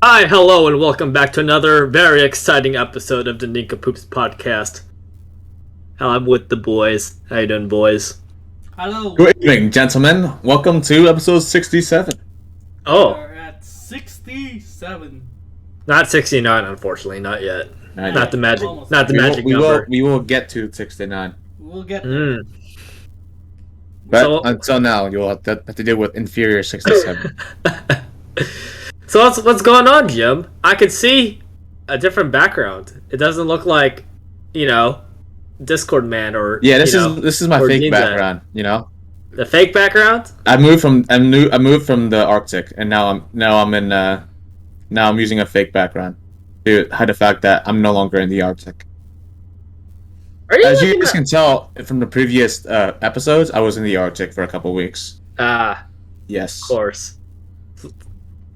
Hi, hello, and welcome back to another very exciting episode of the Nincompoops podcast. I'm with the boys. How you doing, boys? Hello. Good evening, gentlemen. Welcome to episode 67. Oh, We're at 67. not 69, unfortunately, not yet. Not the magic, Almost. not the magic we number. will get to 69. We'll get Mm. But So- until now, you'll have to deal with inferior 67. So what's going on, Jim? I could see a different background. It doesn't look like, Discord man or Yeah, this is my or fake Ninja. background. You know, The fake background. I moved from the Arctic, and now I'm using a fake background to hide the fact that I'm no longer in the Arctic. Are you? As you looking guys at- can tell from the previous episodes, I was in the Arctic for a couple weeks. Ah, Yes. of course.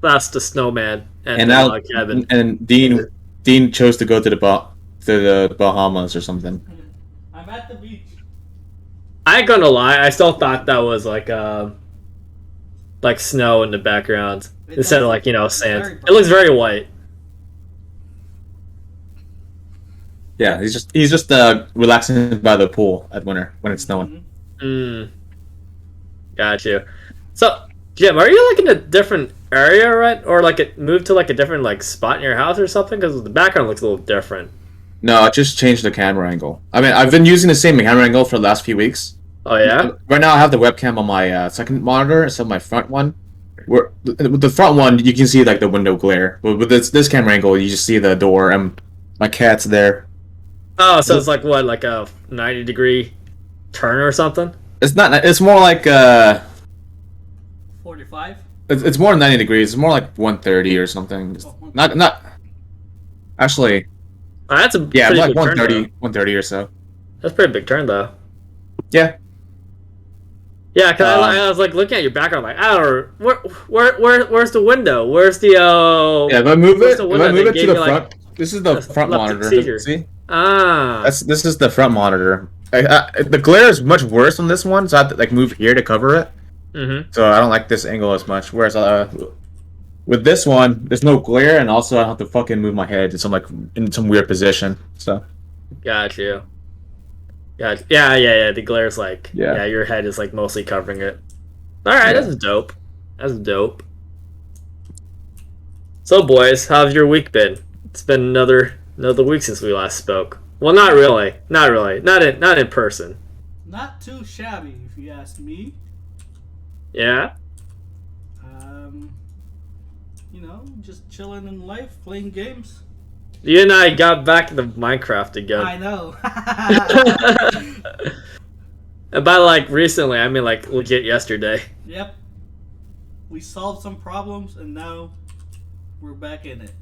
That's the snowman And now, Kevin. and Dean chose to go to the Bahamas or something. I'm at the beach. I ain't gonna lie, I still thought that was like snow in the background It instead of does. sand. Very It looks very white. Yeah, he's just relaxing by the pool at winter when it's snowing. Mm. Got you. So, Jim, are you in a different area, right? Or it moved to a different spot in your house or something? Because the background looks a little different. No, I just changed the camera angle. I mean, I've been using the same camera angle for the last few weeks. Oh yeah. Right now, I have the webcam on my second monitor instead of my front one. With the front one, you can see the window glare. But with this camera angle, you just see the door and my cat's there. Oh, so it's like a 90-degree turn or something? It's not. It's more like 45. It's more than 90 degrees. It's more like 130 or something. Not. Actually, Oh, that's a yeah, pretty like big turn, 130, though. 130 or so. That's a pretty big turn, though. Yeah. Yeah, because I was looking at your background, I don't know, where's the window? Where's the Yeah, if I move where's it, the if window I move that it to gave the you, front, this is the front epileptic monitor. seizure? See, Ah, this is the front monitor. The glare is much worse on this one, so I have to move here to cover it. mm-hmm. So I don't like this angle as much. Whereas with this one, there's no glare, and also I don't have to fucking move my head in some weird position. So Got you. Yeah. The glare's Yeah. your head is mostly covering it. All right, Yeah. That's dope. That's dope. So, boys, how's your week been? It's been another week since we last spoke. Well, not really. Not in person. Not too shabby, if you ask me. Yeah. Just chilling in life, playing games. You and I got back into Minecraft again. I know. And by recently, I mean legit yesterday. Yep. We solved some problems, and now we're back in it.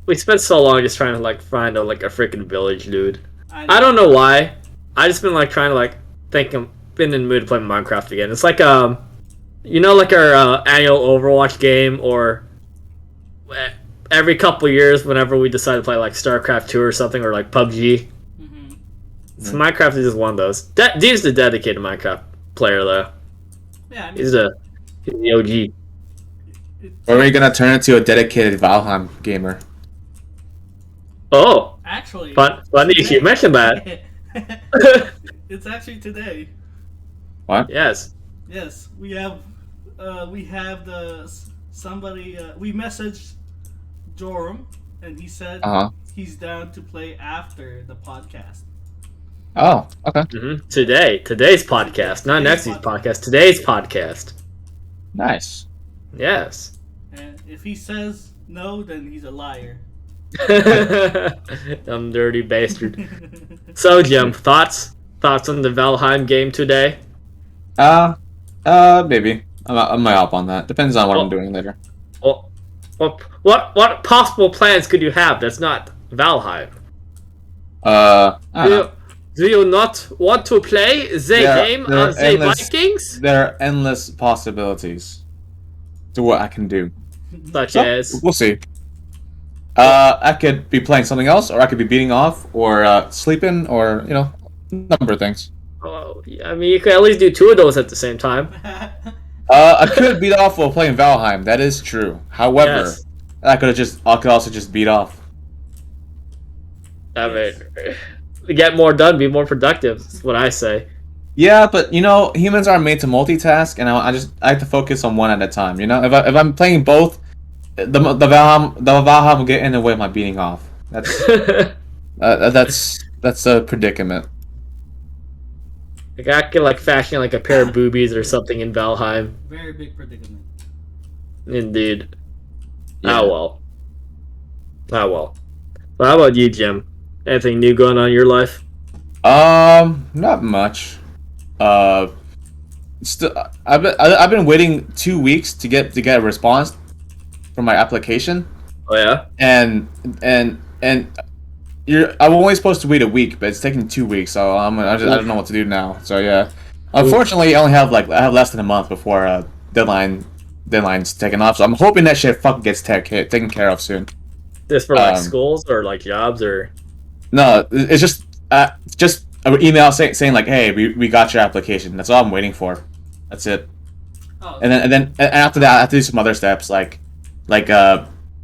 We spent so long just trying to find a freaking village, dude. I I don't know why. I just been trying to think I'm been in the mood to play Minecraft again. It's our annual Overwatch game, or every couple years whenever we decide to play StarCraft 2 or something, or PUBG. Mm-hmm. So Minecraft is just one of those. Dean's the dedicated Minecraft player though. Yeah, I mean, He's the OG. or are you gonna turn into a dedicated Valheim gamer? Oh, actually, funny you mentioned that. It's actually today. What? Yes. Yes, we have somebody. We messaged Joram, and he said he's down to play after the podcast. Oh, okay. Mm-hmm. Today's podcast, not next week's podcast. Today's podcast. Nice. Yes. And if he says no, then he's a liar. Dumb dirty bastard. So, Jim, thoughts on the Valheim game today? Maybe. I might hop on that. Depends on what I'm doing later. Well, what possible plans could you have that's not Valheim? I don't know. Do you not want to play the game there are of the endless- Vikings? There are endless possibilities to what I can do. Such So, as we'll see. I could be playing something else, or I could be beating off, or sleeping, or a number of things. oh, I mean, you could at least do two of those at the same time. I could beat off while playing Valheim. That is true. However, Yes. I could also just beat off. I mean, get more done, be more productive. That's what I say. Yeah, but humans are made to multitask, and I have to focus on one at a time. If I'm playing both, the Valheim will get in the way of my beating off. That's a predicament. Like I could like fashion like a pair of boobies or something in Valheim. Very big predicament. Indeed. Yeah. Oh well. Oh well. Well, how about you, Jim? Anything new going on in your life? Not much. Still, I've been waiting 2 weeks to get a response from my application, Oh yeah. and I'm only supposed to wait a week, but it's taking 2 weeks, so I don't know what to do now. So yeah, unfortunately, I have less than a month before deadline's taken off. So I'm hoping that shit fucking gets taken care of soon. This for like schools or like jobs or? No, it's just an email saying like, hey, we got your application. That's all I'm waiting for. That's it. Oh, And then after that, I have to do some other steps like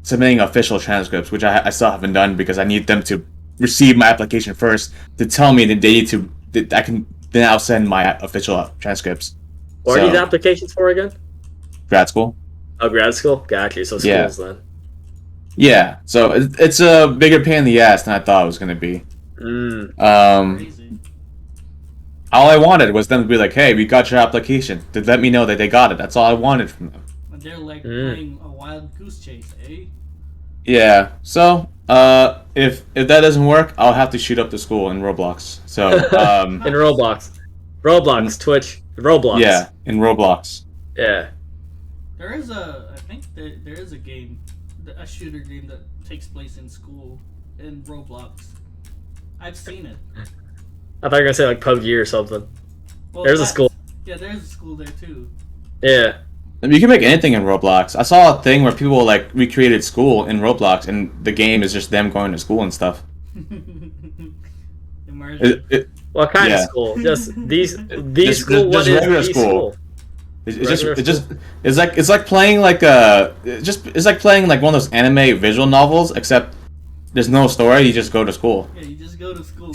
submitting official transcripts, which I still haven't done because I need them to receive my application first to tell me that I can then I'll send my official transcripts. What are these applications for again? Grad school. Oh, grad school. Gotcha. So Yeah. schools then. Yeah, so it's a bigger pain in the ass than I thought it was gonna be. crazy. All I wanted was them to be like, "Hey, we got your application." To let me know that they got it. That's all I wanted from them. And they're like playing a wild goose chase, eh? Yeah. So, if that doesn't work, I'll have to shoot up the school in Roblox. So, In Roblox, Twitch, Roblox. yeah, in Roblox. Yeah. I think there is a game, a shooter game that takes place in school in Roblox. I've seen it. I thought you were gonna say like PUBG or something. Well, There's a school. Yeah, there's a school there too. Yeah. I mean, you can make anything in Roblox. I saw a thing where people like recreated school in Roblox, and the game is just them going to school and stuff. Immersion. What kind of Yeah. school? Just these Just- school. What just is regular these school. school? It's like playing like it's like playing like one of those anime visual novels, except there's no story. You just go to school. Yeah, you just go to school.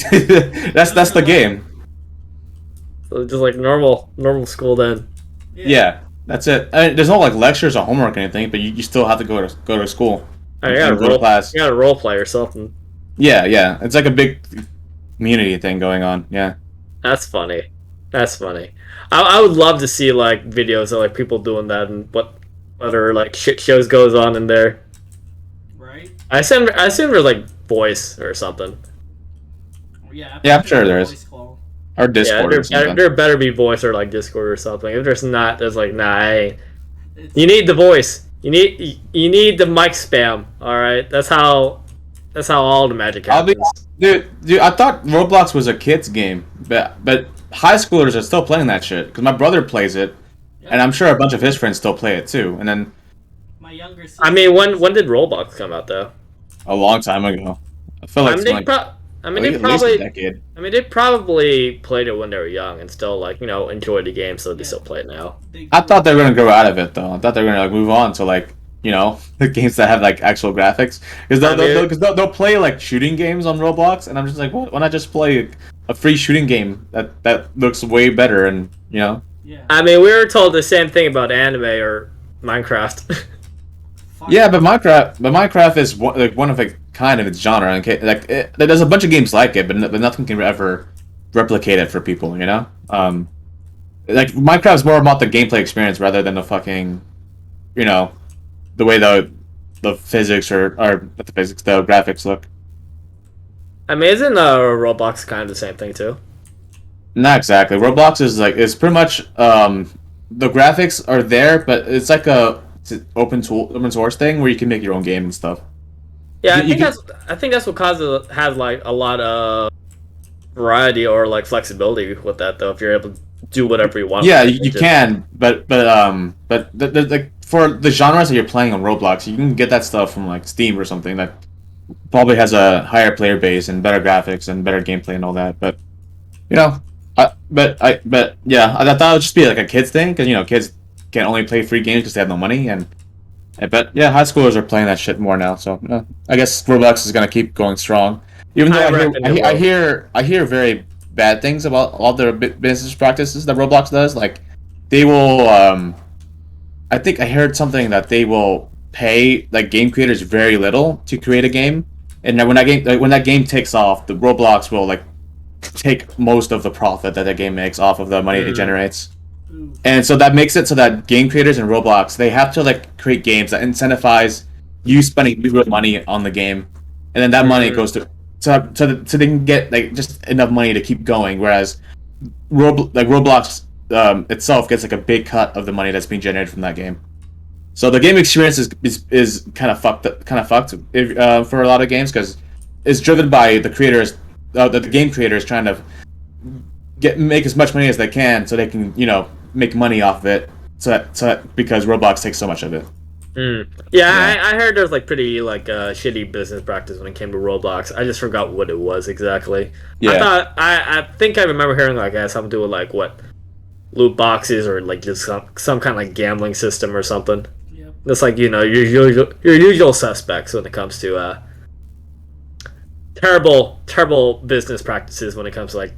That's the game. So just like normal school then. Yeah, that's it. I mean, there's no like lectures or homework or anything, but you still have to go to school. I got a go to class. You got a role play or something. Yeah. It's like a big community thing going on. Yeah. That's funny. I would love to see like videos of like people doing that and what other like shit shows goes on in there. Right? I assume there's like voice or something. Yeah. Yeah, I'm sure there is. Voice call. Or Discord or something. there better be voice or like Discord or something. If there's not, there's like nah. Hey. It's- You need the voice. You need the mic spam. All right, that's how all the magic I'll happens. Dude, I thought Roblox was a kids game, but high schoolers are still playing that shit because my brother plays it, and I'm sure a bunch of his friends still play it too. And then My younger sister. I mean, when did Roblox come out though? a long time ago, I feel like I it's mean, like I mean, they probably played it when they were young and still like enjoyed the game, so they still play it now. I thought they were gonna grow out of it though. I thought they were gonna like move on to like the games that have like actual graphics because they'll play like shooting games on Roblox, and I'm just like, why not just play a free shooting game that looks way better and Yeah. I mean, we were told the same thing about anime or Minecraft. Fuck. Yeah, but Minecraft is one of a kind of its genre. Okay, like there's a bunch of games like it, but nothing can ever replicate it for people. Like Minecraft's more about the gameplay experience rather than the fucking, the way the physics or not the physics, the graphics look. I mean, isn't Roblox kind of the same thing too? Not exactly. Roblox is pretty much the graphics are there, but it's like it's an open source thing where you can make your own game and stuff. Yeah, You I think that's what causes has like a lot of variety or like flexibility with that though. If you're able to do whatever you want. Yeah, you can, but like for the genres that you're playing on Roblox, you can get that stuff from like Steam or something that probably has a higher player base and better graphics and better gameplay and all that. But yeah, I thought it would just be like a kids thing because kids can only play free games because they have no money, and But yeah, high schoolers are playing that shit more now. So I guess Roblox is gonna keep going strong. Even though I reckon it I will. hear I hear very bad things about all their business practices that Roblox does. Like they will I think I heard something that they will pay like game creators very little to create a game, and then when that game takes off, the Roblox will like take most of the profit that game makes off of the money it Mm. generates. Ooh. And so that makes it so that game creators in Roblox they have to like create games that incentivize you spending real money on the game, and then that money Mm. goes to so they can get like just enough money to keep going. Whereas Roblox itself gets like a big cut of the money that's being generated from that game. So the game experience is kind of fucked if, for a lot of games because it's driven by the creators, the game creators trying to make as much money as they can so they can make money off of it. Because Roblox takes so much of it. Mm. Yeah, Yeah. I heard there was like pretty like shitty business practice when it came to Roblox. I just forgot what it was exactly. Yeah. I think I remember hearing like it had something to do with like what loot boxes or like just some kind of like gambling system or something. Yep. It's like your usual suspects when it comes to terrible business practices when it comes to like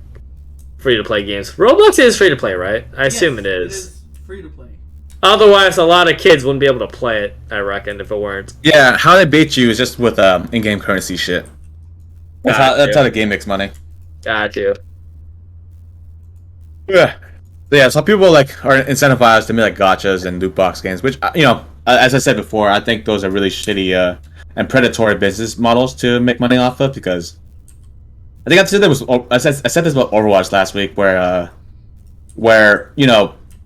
free to play games. Roblox is free to play, right? I assume Yes, it is. free to play. Otherwise, a lot of kids wouldn't be able to play it. I reckon if it weren't. Yeah, how they bait you is just with in-game currency shit. That's how the game makes money. Got you. Yeah. Yeah, some people like are incentivized to make like gotchas and loot box games, which as I said before, I think those are really shitty and predatory business models to make money off of because I think I said this about Overwatch last week where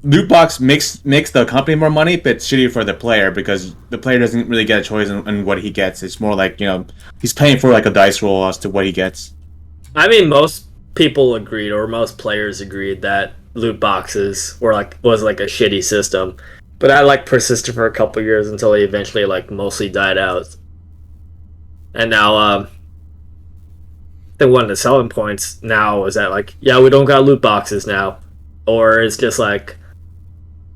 loot box makes the company more money, but it's shitty for the player because the player doesn't really get a choice in what he gets. It's more like he's paying for like a dice roll as to what he gets. I mean, most people agreed, or most players agreed, that loot boxes was like a shitty system. But I like persisted for a couple years until they eventually like mostly died out. And now, I think one of the selling points now is that like, yeah, we don't got loot boxes now, or it's just like,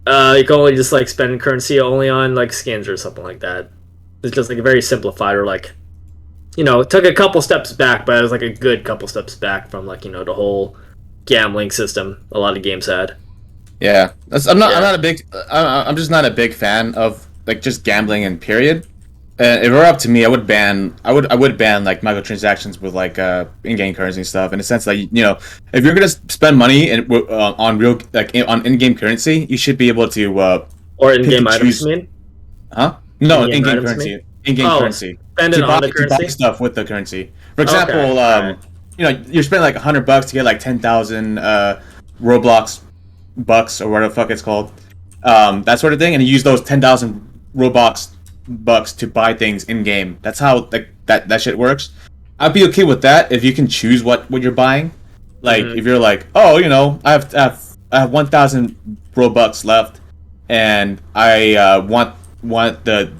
you can only just like spend currency only on like skins or something like that. It's just like very simplified, or like, it took a couple steps back, but it was like a good couple steps back from like the whole gambling system a lot of games had. Yeah, I'm Yeah. not a big. I'm just not a big fan of like just gambling and period. If it were up to me, I would ban. I would ban like microtransactions with like in-game currency stuff. In the sense that if you're gonna spend money on real on in-game currency, you should be able to Or pick in-game and items, choose. you mean? Huh? No, In-game in-game items, you currency. mean? In-game Oh, currency. spend it on the To buy currency? stuff with the currency. For Okay, example, alright. you're spending like $100 to get like 10,000 Roblox bucks or whatever the fuck it's called, that sort of thing, and you use those 10,000 Roblox bucks to buy things in game. That's how like that shit works. I'd be okay with that if you can choose what you're buying. Like Mhm. if you're like, oh, I have 1,000 Robux left, and I want the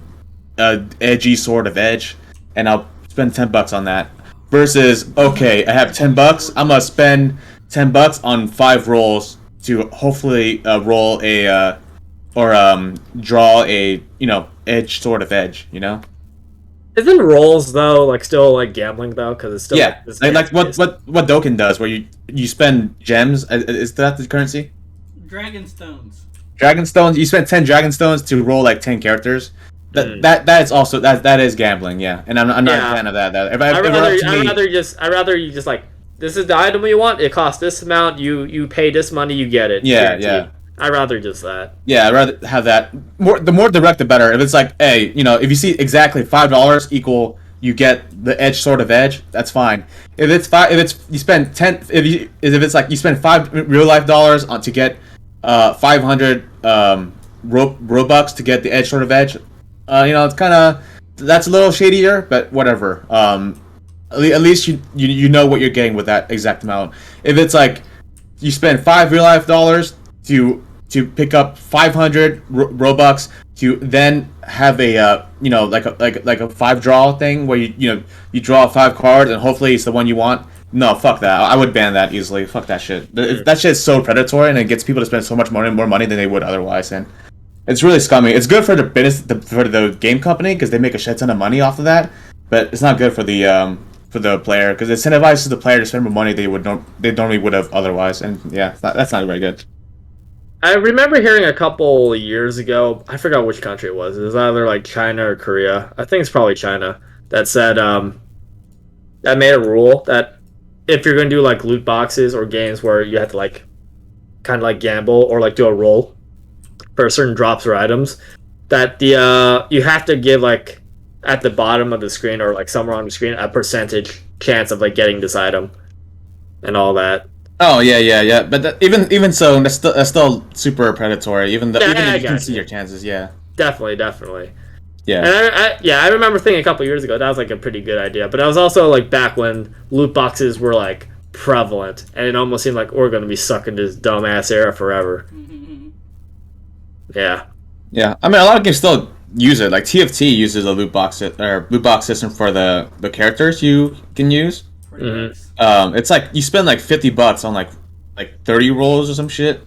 edgy sword of edge, and I'll spend $10 on that. Versus, okay, I have $10. I'm gonna spend $10 on 5 rolls to hopefully roll a or draw a edge sword of edge. Isn't rolls though like still like gambling though? Because it's still Yeah, like this like chance based. what Dokkan does, where you spend gems. Is that the currency? Dragon stones. Dragon stones. You spend 10 dragon stones to roll like 10 characters. Mm. That is also that is gambling. Yeah, and I'm not Yeah. a fan of that. If I it were rather up to me, I rather you just like, this is the item you want. It costs this amount. You pay this money. You get it. Yeah, Guaranteed. yeah. I rather just that. yeah, I'd rather have that. The more direct, the better. If it's like, hey, if you see exactly $5 equal, you get the edge sword of edge. That's fine. If it's you spend 10. If it's like you spend $5 real life dollars on to get 500 Robux to get the edge sword of edge. It's kind of that's a little shadier, but whatever. At least you know what you're getting with that exact amount. If it's like you spend $5 real life dollars to pick up 500 Robux to then have a like a 5 draw thing where you draw 5 cards and hopefully it's the one you want. No, fuck that. I would ban that easily. Fuck that shit. That shit is so predatory and it gets people to spend so much more money than they would otherwise. And It's really scummy. It's good for the business, for the game company because they make a shit ton of money off of that, but it's not good for the player because it incentivizes the player to spend more money they normally would have otherwise, and yeah, that's not very good. I remember hearing a couple years ago, I forgot which country it was. It was either like China or Korea. I think it's probably China that said that made a rule that if you're going to do like loot boxes or games where you have to like kind of like gamble or like do a roll for certain drops or items, that the you have to give like at the bottom of the screen or like somewhere on the screen a percentage chance of like getting this item and all that. Oh yeah. But even so, that's still super predatory. Even if you can see your chances, yeah. Definitely. Yeah. And I remember thinking a couple years ago that was like a pretty good idea, but I was also like back when loot boxes were like prevalent, and it almost seemed like we're gonna be stuck in this dumbass era forever. Yeah. Yeah. I mean, a lot of games still use it. Like TFT uses a loot box system for the characters you can use. It's like you spend like $50 on like 30 rolls or some shit.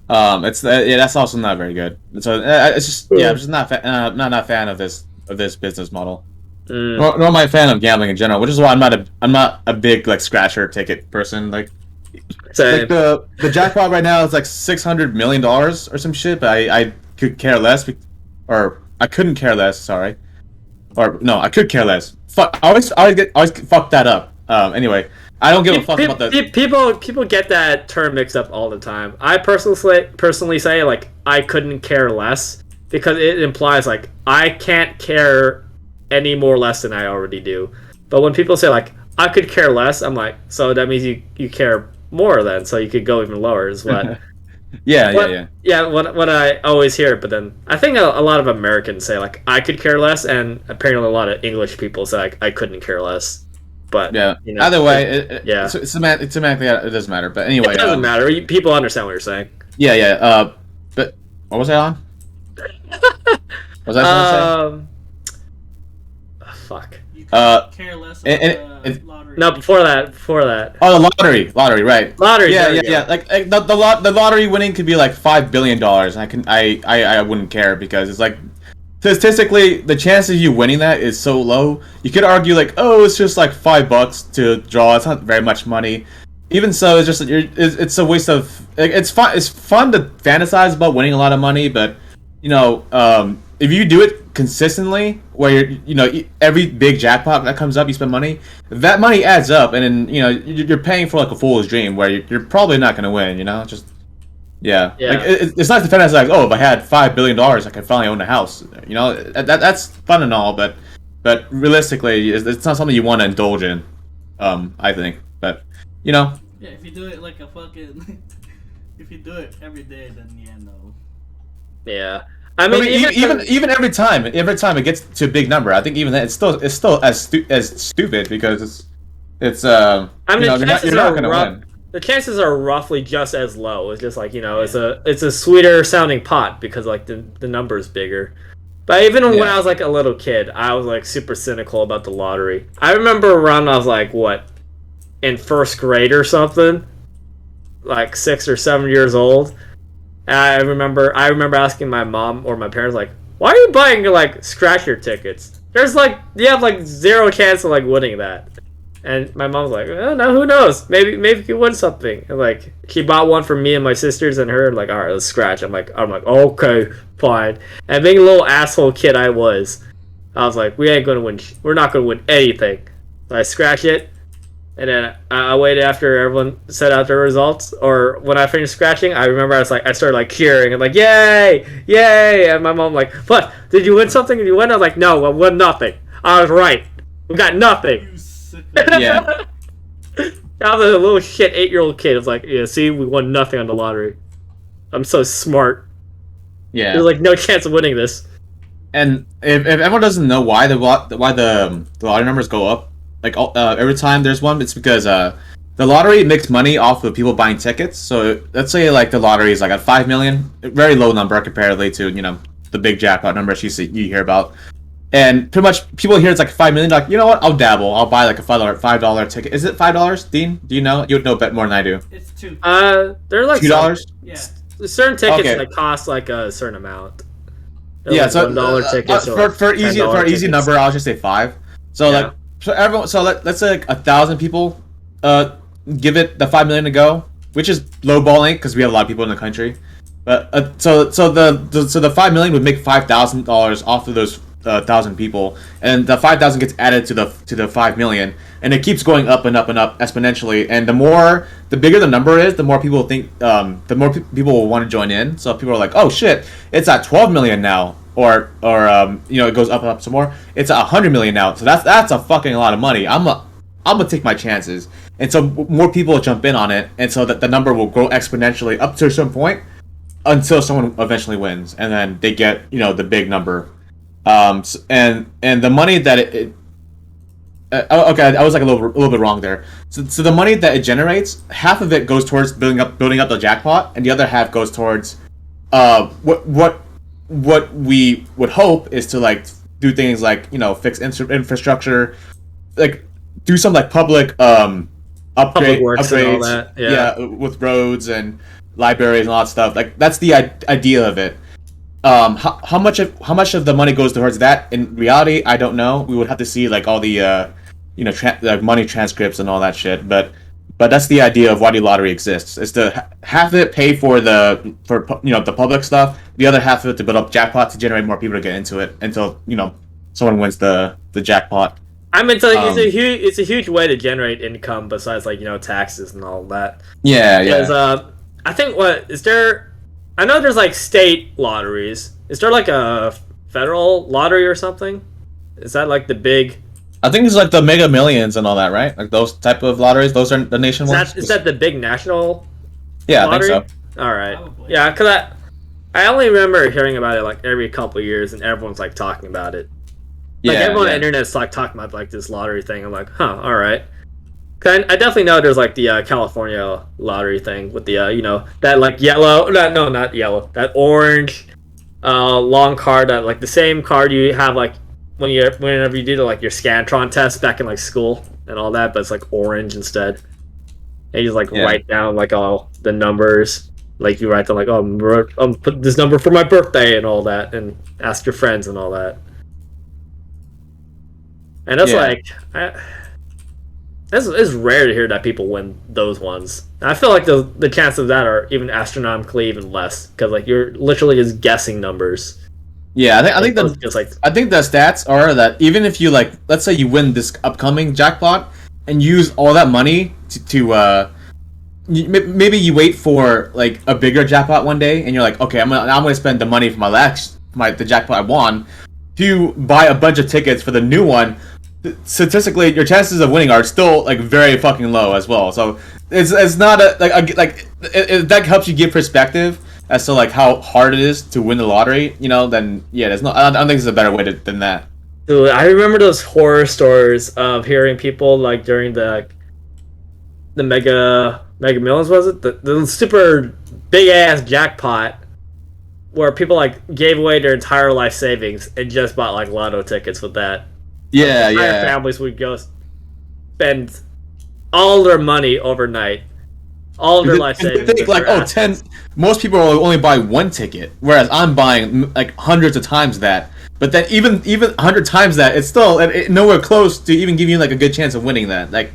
That's also not very good. So it's just I'm just not a fan of this business model. Nor am I a fan of gambling in general, which is why I'm not a big like scratcher ticket person. Like the jackpot right now is like $600 million or some shit, but I could care less, or I couldn't care less. Sorry, or no, I could care less. Fuck, I always fuck that up. Anyway, I don't give a fuck about the people get that term mixed up all the time. I personally say like I couldn't care less because it implies like I can't care any more less than I already do. But when people say like I could care less, I'm like, so that means you care more then, so you could go even lower is what. Yeah, what I always hear, but then I think a lot of Americans say like I could care less, and apparently a lot of English people say like I couldn't care less. But yeah, you know, either way, it's semantically it doesn't matter. But anyway, it doesn't matter. People understand what you're saying. Yeah. But what was I on? Was I supposed to say? Fuck. Care less about the lottery. No, before that. Oh, the lottery, right? Lottery. Yeah. Like the lottery winning could be like $5 billion, and I wouldn't care because it's like statistically the chances of you winning that is so low. You could argue like, oh, it's just like $5 to draw. It's not very much money. Even so, it's just it's a waste of. It's fun. It's fun to fantasize about winning a lot of money, but you know, if you do it consistently, where every big jackpot that comes up, you spend money. That money adds up, and then you're paying for like a fool's dream where you're probably not going to win. Just yeah. Like, it's nice to fantasize like, oh, if I had $5 billion, I could finally own a house. That's fun and all, but realistically, it's not something you want to indulge in. I think, but Yeah, if you do it like a fucking, if you do it every day, then no. Yeah. I mean even every time it gets to a big number, I think even that it's still as stupid because it's you're not gonna win. The chances are roughly just as low. It's just like it's a sweeter sounding pot because like the number's bigger. But even when I was like a little kid, I was like super cynical about the lottery. I remember around I was like in first grade or something, like 6 or 7 years old. And I remember asking my mom or my parents like, "Why are you buying like scratcher tickets? There's like you have like zero chance of like winning that." And my mom's like, "Oh no, who knows? Maybe you can win something." And like she bought one for me and my sisters and her. And like, all right, let's scratch. I'm like, okay, fine. And being a little asshole kid I was like, we ain't gonna win. We're not gonna win anything. So I scratch it. And then I waited after everyone set out their results. Or when I finished scratching, I remember I started like cheering and like, yay! And my mom like, what? Did you win something? Did you win? I was like, no, I won nothing. I was right. We got nothing. Yeah. I was a little shit 8-year-old kid. I was like, yeah, see, we won nothing on the lottery. I'm so smart. Yeah. There's like no chance of winning this. And if everyone doesn't know why the lottery numbers go up, like every time there's one, it's because the lottery makes money off of people buying tickets. So let's say like the lottery is like at 5 million, very low number comparatively to the big jackpot numbers you hear about, and pretty much people hear it's like 5 million. Like, you know what? I'll dabble. I'll buy like a $5 ticket. Is it $5? Dean, do you know? You would know bet more than I do. It's $2. They're like $2. Yeah. certain tickets Okay. that cost like a certain amount. They're Yeah, like so $1 tickets. Or like for easy $10 easy tickets. number, I'll just say 5. So Yeah. like so everyone so let's say like 1,000 people give it the 5 million to go, which is lowballing because we have a lot of people in the country. But the 5 million would make $5,000 off of those 1,000 people, and the 5,000 gets added to the 5 million, and it keeps going up and up and up exponentially. And the bigger the number is, the more people think, people will want to join in. So if people are like, oh shit, it's at 12 million now, or it goes up and up some more. It's at 100 million now. So that's a fucking lot of money. I'm gonna take my chances, and so more people will jump in on it, and so that the number will grow exponentially up to a certain point until someone eventually wins, and then they get the big number. And the money that okay, I was like a little bit wrong there. So the money that it generates, half of it goes towards building up the jackpot, and the other half goes towards what we would hope is to like do things like fix infrastructure, like do some like public Public works and all that. Yeah. with roads and libraries and all that stuff. Like that's the idea of it. How much of the money goes towards that in reality, I don't know. We would have to see like all the like money transcripts and all that shit. But that's the idea of why the lottery exists. Is to half of it pay for the public stuff, the other half of it to build up jackpot to generate more people to get into it until someone wins the jackpot. I mean, it's a huge way to generate income besides like taxes and all that. Yeah. Because I think I know there's like state lotteries. Is there like a federal lottery or something? Is that like the big? I think it's like the Mega Millions and all that, right? Like those type of lotteries. Those are the nation ones. Is that the big national? Yeah, lottery? I think so. All right. Probably. Yeah, because I only remember hearing about it like every couple of years, and everyone's like talking about it. Like everyone on the internet's like talking about like this lottery thing. I'm like, huh, all right. Cause I definitely know there's like the California lottery thing with the that like yellow, not yellow, that orange long card, that like the same card you have like whenever you do like your Scantron test back in like school and all that, but it's like orange instead. And you just like write down like all the numbers, like you write down like I'm putting this number for my birthday and all that, and ask your friends and all that. And that's it's rare to hear that people win those ones. And I feel like the chances of that are even astronomically even less, because like you're literally just guessing numbers. Yeah, I think the stats are that even if you like, let's say you win this upcoming jackpot and use all that money to maybe you wait for like a bigger jackpot one day, and you're like, okay, I'm gonna spend the money for the jackpot I won to buy a bunch of tickets for the new one. Statistically, your chances of winning are still like very fucking low as well. So it's not that helps you give perspective as to like how hard it is to win the lottery. Then there's no. I don't think there's a better way than that. Dude, I remember those horror stories of hearing people like during the Mega Millions, was it the super big ass jackpot, where people like gave away their entire life savings and just bought like lotto tickets with that. Yeah. Families would go spend all their money overnight, all of their life savings. Think like, most people will only buy one ticket, whereas I'm buying like hundreds of times that. But then even 100 times that, it's still nowhere close to even giving you like a good chance of winning that. Like,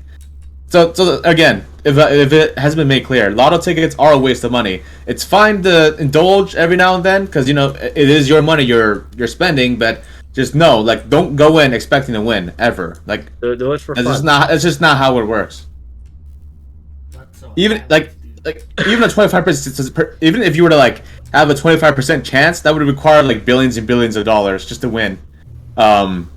so again, if it hasn't been made clear, lotto tickets are a waste of money. It's fine to indulge every now and then because it is your money you're spending, but just know, like, don't go in expecting to win ever. Like, do it for fun. It's just not how it works. Even like even a 25%, even if you were to like have a 25% chance, that would require like billions and billions of dollars just to win. That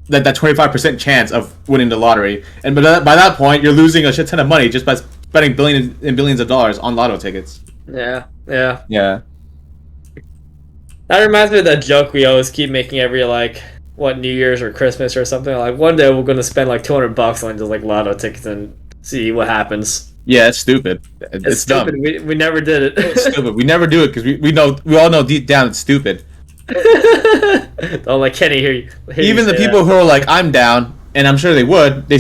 25% chance of winning the lottery, and by that point, you're losing a shit ton of money just by spending billions and billions of dollars on lotto tickets. Yeah. That reminds me of that joke we always keep making every like New Year's or Christmas or something. Like one day we're gonna spend like $200 on just like lotto tickets and see what happens. Yeah, it's stupid. It's stupid. Dumb. We never did it. It's stupid. We never do it because we all know deep down it's stupid. Don't let Kenny hear you. Even the people who are like, I'm down, and I'm sure they would. They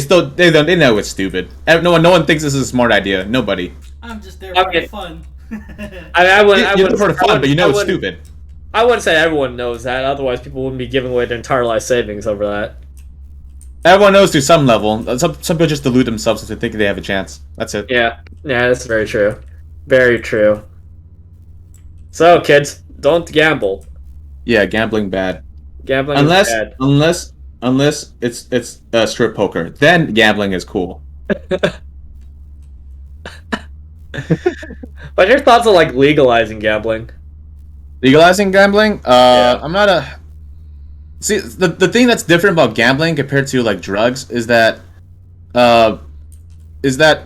know it's stupid. No one thinks this is a smart idea. Nobody. I'm just there for fun. I wouldn't. You do it for the fun, but you know it's stupid. I wouldn't say everyone knows that. Otherwise, people wouldn't be giving away their entire life savings over that. Everyone knows to some level. Some people just delude themselves if they think they have a chance. That's it. Yeah, that's very true. Very true. So, kids, don't gamble. Yeah, gambling bad. Gambling unless is bad. unless it's strip poker, then gambling is cool. But your thoughts on like legalizing gambling? Legalizing gambling? Yeah. I'm not a. See, the thing that's different about gambling compared to like drugs is that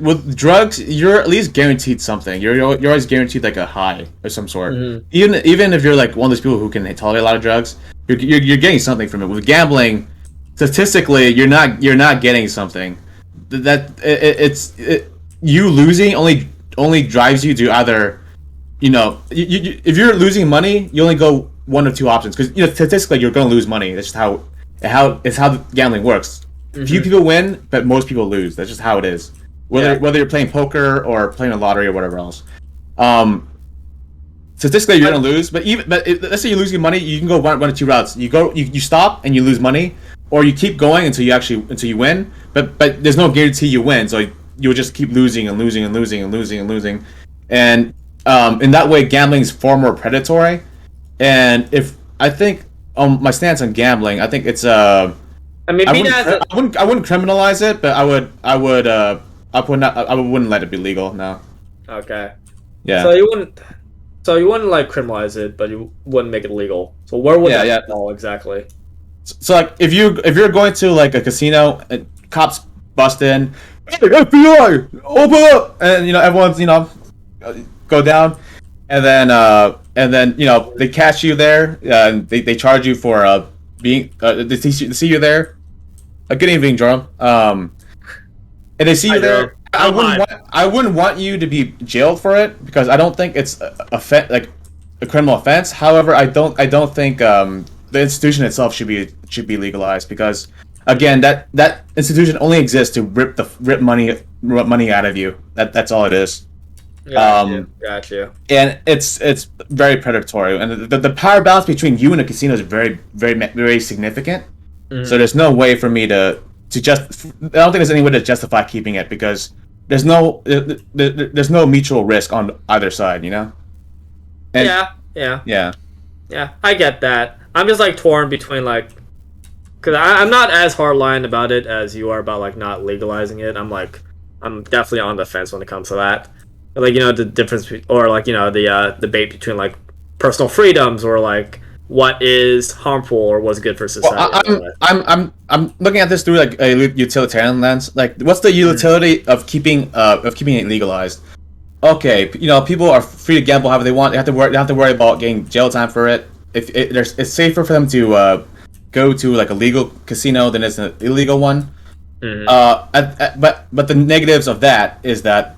with drugs you're at least guaranteed something. You're always guaranteed like a high of some sort. Mm-hmm. Even if you're like one of those people who can tolerate a lot of drugs, you're getting something from it. With gambling, statistically, you're not getting something. You losing only drives you to either, if you're losing money, you only go one of two options because statistically you're going to lose money. That's just how gambling works. Mm-hmm. Few people win, but most people lose. That's just how it is. Whether you're playing poker or playing a lottery or whatever else. Statistically, you're gonna lose. But let's say you're losing money, you can go one of two routes. You stop and you lose money, or you keep going until you win. But there's no guarantee you win, so you'll just keep losing and losing and losing and losing and losing. And in that way, gambling is far more predatory. And if I think my stance on gambling, I think it's I wouldn't criminalize it, but I wouldn't let it be legal. No. Okay. Yeah. So you wouldn't like criminalize it, but you wouldn't make it legal. So where would that fall exactly? So like if you're going to like a casino and cops bust in, hey, FBI, open up, and everyone's go down, and then they catch you there, and they charge you for being they see you there. Good evening, Jerome. And they see you there. I wouldn't want you to be jailed for it because I don't think it's a criminal offense. However, I don't think the institution itself should be legalized because again that institution only exists to rip money out of you. That's all it is. Gotcha. And it's very predatory, and the power balance between you and a casino is very very very significant. Mm-hmm. So there's no way for me to just. I don't think there's any way to justify keeping it because there's no mutual risk on either side, And, yeah. I get that. I'm just like torn between like, because I'm not as hardline about it as you are about like not legalizing it. I'm definitely on the fence when it comes to that. Like the difference or like the debate between like personal freedoms or like what is harmful or what's good for society. Well, I'm looking at this through like a utilitarian lens. Like, what's the utility of keeping it legalized? Okay, people are free to gamble however they want. They have to worry about getting jail time for it. It's safer for them to go to like a legal casino than it's an illegal one. Mm-hmm. But the negatives of that is that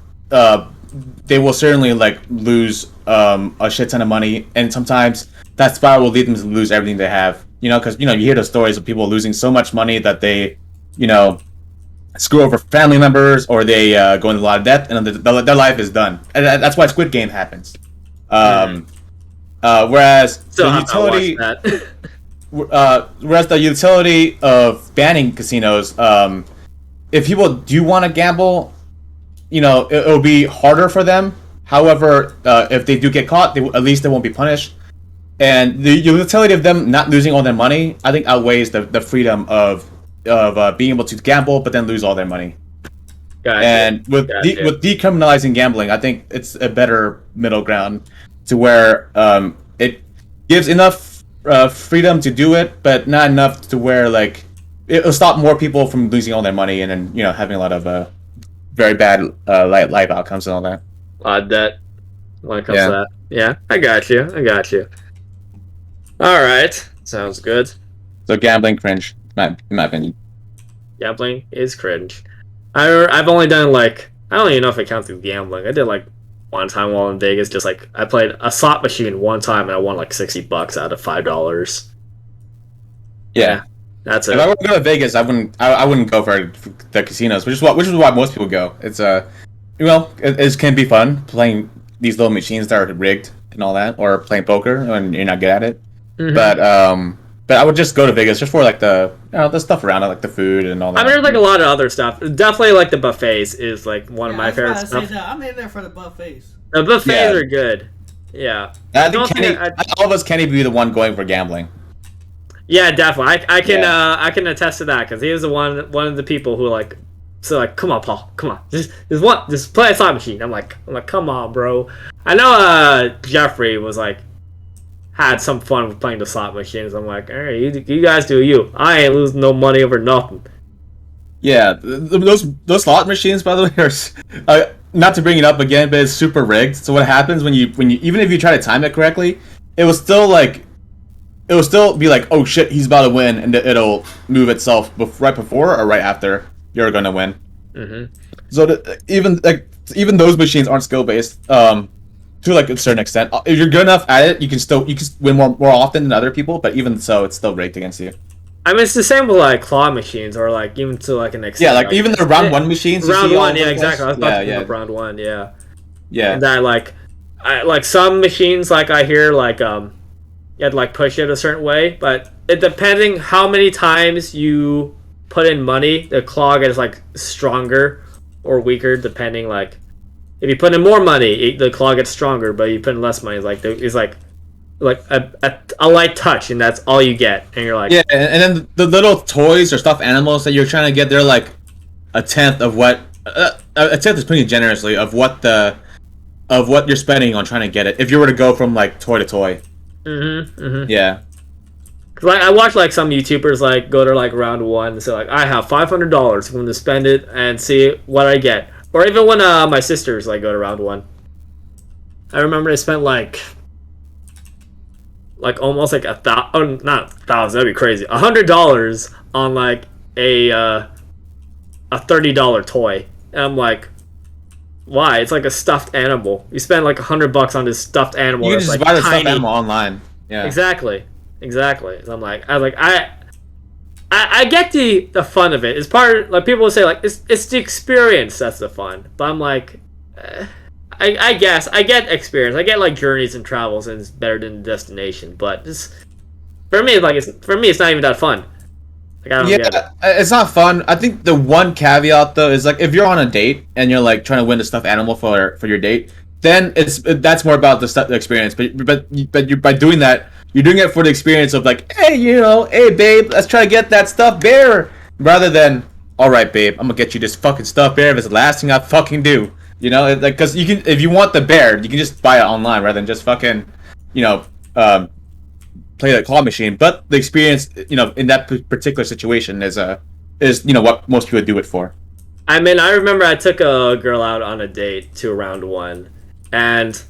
they will certainly like lose a shit ton of money, and sometimes that spiral will lead them to lose everything they have. Because you hear the stories of people losing so much money that they, screw over family members or they go into a lot of debt, and their life is done. And that's why Squid Game happens. Whereas the utility of banning casinos, if people do want to gamble, it'll be harder for them. However, if they do get caught, at least they won't be punished. And the utility of them not losing all their money, I think, outweighs the freedom of being able to gamble but then lose all their money. Gotcha. And with decriminalizing gambling, I think it's a better middle ground to where it gives enough freedom to do it, but not enough to where like it'll stop more people from losing all their money and then having a lot of very bad life outcomes and all that. A lot of debt when it comes to that. Yeah, I got you. All right, sounds good. So gambling cringe, in my opinion. Gambling is cringe. I've only done like I don't even know if it counts as gambling. I did like one time while in Vegas, just like I played a slot machine one time and I won like $60 out of $5. Yeah, that's it. If I were to go to Vegas, I wouldn't go for the casinos, which is why most people go. It's it can be fun playing these little machines that are rigged and all that, or playing poker when you're not good at it. Mhm. But I would just go to Vegas just for like the stuff around it, like the food and all that. I mean, there's like a lot of other stuff. Definitely, like the buffets is like one of my favorite stuff. I'm in there for the buffets. The buffets Yeah. are good. Yeah. I don't think Kenny, all of us, Kenny, would be the one going for gambling. Yeah, definitely. I can Yeah. I can attest to that because he was the one of the people who like come on, Paul, come on, just play a slot machine. I'm like come on, bro. I know Jeffrey was like had some fun with playing the slot machines. I'm like, all right, you guys do you. I ain't losing no money over nothing. Yeah, those slot machines, by the way, are not to bring it up again, but it's super rigged. So what happens when you even if you try to time it correctly, it will still be like, oh shit, he's about to win, and it'll move itself right before or right after you're gonna win. Mm-hmm. So even those machines aren't skill based. To like a certain extent, if you're good enough at it, you can win more often than other people. But even so, it's still rigged against you. I mean, it's the same with like claw machines or like even to like an extent. Yeah, like even the round one machines. Round you see one, all yeah, over the exactly. I was place. about to bring up round one, yeah. Yeah. And that like some machines like I hear like you had to like push it a certain way, but it depending how many times you put in money, the claw gets like stronger or weaker depending like if you put in more money, the claw gets stronger, but you put in less money, it's like a light touch, and that's all you get, and you're like, yeah, and then the little toys or stuffed animals that you're trying to get, they're like a tenth of what a tenth is pretty generously of what you're spending on trying to get it. If you were to go from like toy to toy, yeah. Cause like I watch like some YouTubers like go to like round one and say like I have $500, I'm going to spend it and see what I get. Or even when my sisters like go to round one, I remember I spent like almost like not 1,000, that'd be crazy, $100 on like a $30 toy, and I'm like, why? It's like a stuffed animal. You spend like $100 on this stuffed animal. You can that's just like buy the tiny. stuffed animal online. Yeah, Exactly. So I get the fun of it. It's part like people will say like it's the experience that's the fun. But I'm like, I guess I get experience. I get like journeys and travels, and it's better than the destination. But for me it's not even that fun. Like I don't get it. It's not fun. I think the one caveat though is like if you're on a date and you're like trying to win the stuffed animal for your date, then that's more about the experience. But you by doing that, you're doing it for the experience of like, hey babe, let's try to get that stuffed bear, rather than, all right babe, I'm gonna get you this fucking stuffed bear if it's the last thing I fucking do. Like because you can, if you want the bear, you can just buy it online rather than just fucking, play the claw machine. But the experience, in that particular situation is what most people do it for. I mean, I remember I took a girl out on a date to round one, and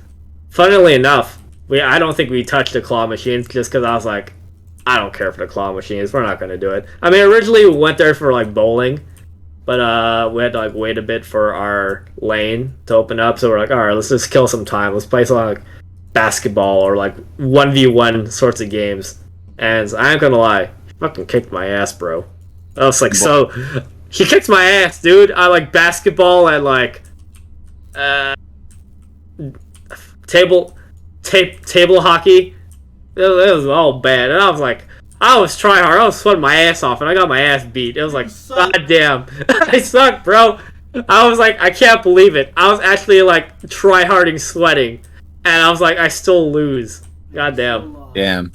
funnily enough, I don't think we touched the claw machines just because I was like, I don't care for the claw machines. We're not gonna do it. I mean, originally we went there for like bowling, but we had to like wait a bit for our lane to open up. So we're like, all right, let's just kill some time. Let's play some like basketball or like 1v1 sorts of games. And I ain't gonna lie, she fucking kicked my ass, bro. I was like, so she kicked my ass, dude. I like basketball and like table hockey. It was all bad, and I was like, I was trying hard. I was sweating my ass off, and I got my ass beat. It was like, god damn, I suck, bro. I was like, I can't believe it. I was actually like try-harding, sweating, and I was like, I still lose. God damn. Damn.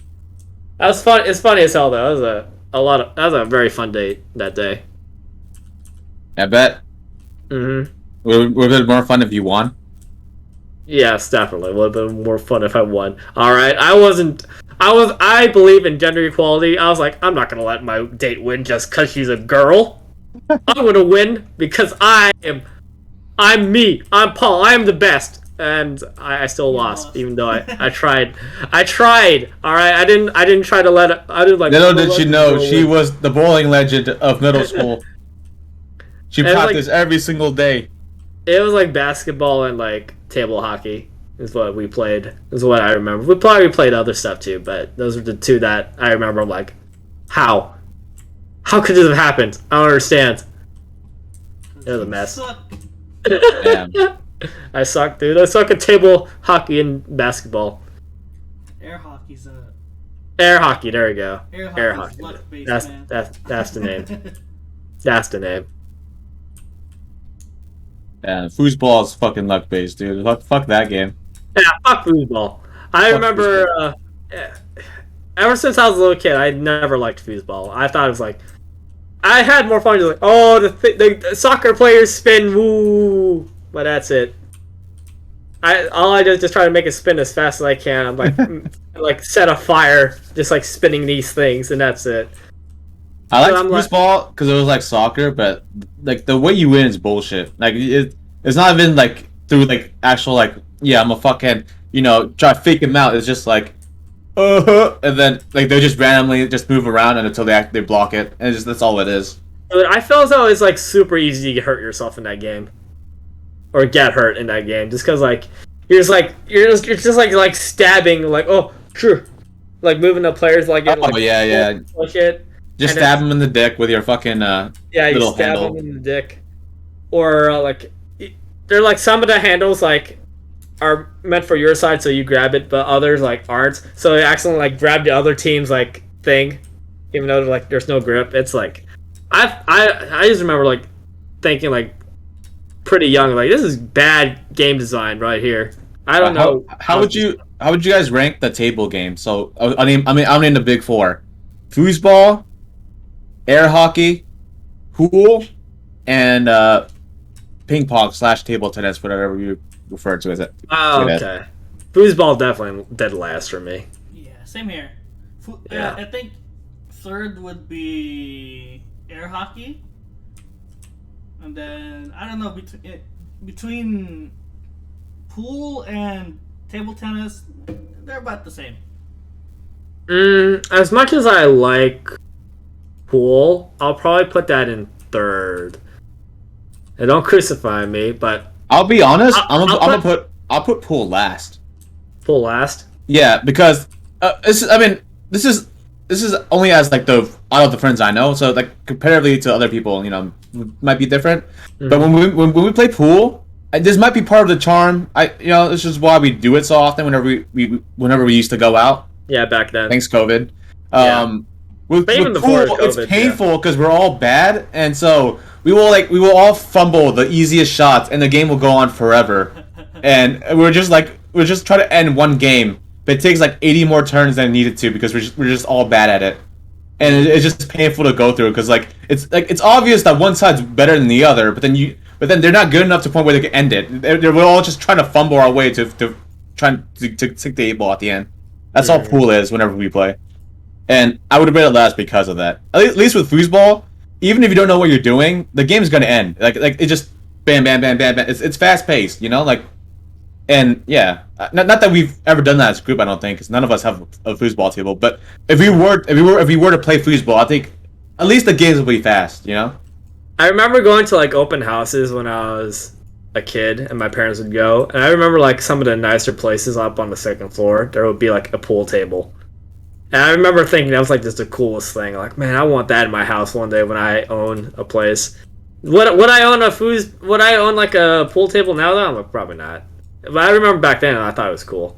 That was fun. It's funny as hell though. That was a very fun date that day. I bet. Mm-hmm. Would it be more fun if you won? Yes, definitely. It would have been more fun if I won. Alright, I believe in gender equality. I was like, I'm not gonna let my date win just because she's a girl. I'm gonna win because I'm me. I'm Paul. I am the best. And I still lost, even though I tried. Alright, I didn't try to let it. I did like. Little did you know, she was the bowling legend of middle school. She practiced every single day. It was like basketball and like table hockey is what we played. Is what I remember. We probably played other stuff too, but those were the two that I remember. I'm like, how could this have happened? I don't understand. It was a mess. Damn. I suck, dude. I suck at table hockey and basketball. Air hockey's a Air hockey. There we go. air hockey's luck based, That's man. that's the name. That's the name. Yeah, foosball is fucking luck based, dude. Fuck that game. Yeah, fuck foosball. I remember ever since I was a little kid, I never liked foosball. I thought it was like I had more fun just like, oh, the soccer players spin, woo, but that's it. All I do is just try to make it spin as fast as I can. I'm like like set a fire, just like spinning these things, and that's it. I like I'm foosball because it was like soccer, but like the way you win is bullshit. Like it's not even like through like actual like yeah I'm a fucking try to fake him out. It's just like and then like they just randomly just move around and until they block it, and that's all it is. But I feel as though it's like super easy to hurt yourself in that game, or get hurt in that game, just because like you're just like stabbing like oh sure, like moving the players like getting, like yeah. Shit. Just stab him in the dick with your fucking yeah, little you stab handle. him in the dick, or like they're like some of the handles like are meant for your side, so you grab it, but others like aren't. So they accidentally like grab the other team's like thing, even though like there's no grip. It's like I just remember like thinking like pretty young like this is bad game design right here. I don't know how would you guys rank the table game? So I'll name the big four: foosball, air hockey, pool, and ping pong / table tennis, whatever you refer to as it. Oh, okay. Foosball definitely dead last for me. Yeah, same here. Yeah. I think third would be air hockey, and then I don't know between pool and table tennis, they're about the same. As much as I like pool, I'll probably put that in third. And don't crucify me, but I'll be honest. I'll put pool last. Pool last? Yeah, because this is only as like out of the friends I know. So like comparatively to other people, might be different. Mm-hmm. But when we play pool, this might be part of the charm. This is why we do it so often. Whenever we used to go out. Yeah, back then. Thanks, COVID. Yeah. With even pool, before COVID, it's painful because we're all bad, and so we will all fumble the easiest shots, and the game will go on forever. And we're just trying to end one game, but it takes like 80 more turns than it needed to because we're just all bad at it, and it's just painful to go through because it's obvious that one side's better than the other, but then they're not good enough to the point where they can end it. We're all just trying to fumble our way to trying to take the 8 ball at the end. That's all pool is whenever we play. And I would have been at last because of that. At least with foosball, even if you don't know what you're doing, the game's gonna end. Like it just bam, bam, bam, bam, bam. It's fast paced, and yeah. Not that we've ever done that as a group, I don't think, because none of us have a foosball table. But if we were to play foosball, I think at least the games will be fast. I remember going to like open houses when I was a kid, and my parents would go, and I remember like some of the nicer places up on the second floor, there would be like a pool table. And I remember thinking that was like just the coolest thing. Like, man, I want that in my house one day when I own a place. Would I own like a pool table now though? I'm like, probably not. But I remember back then I thought it was cool.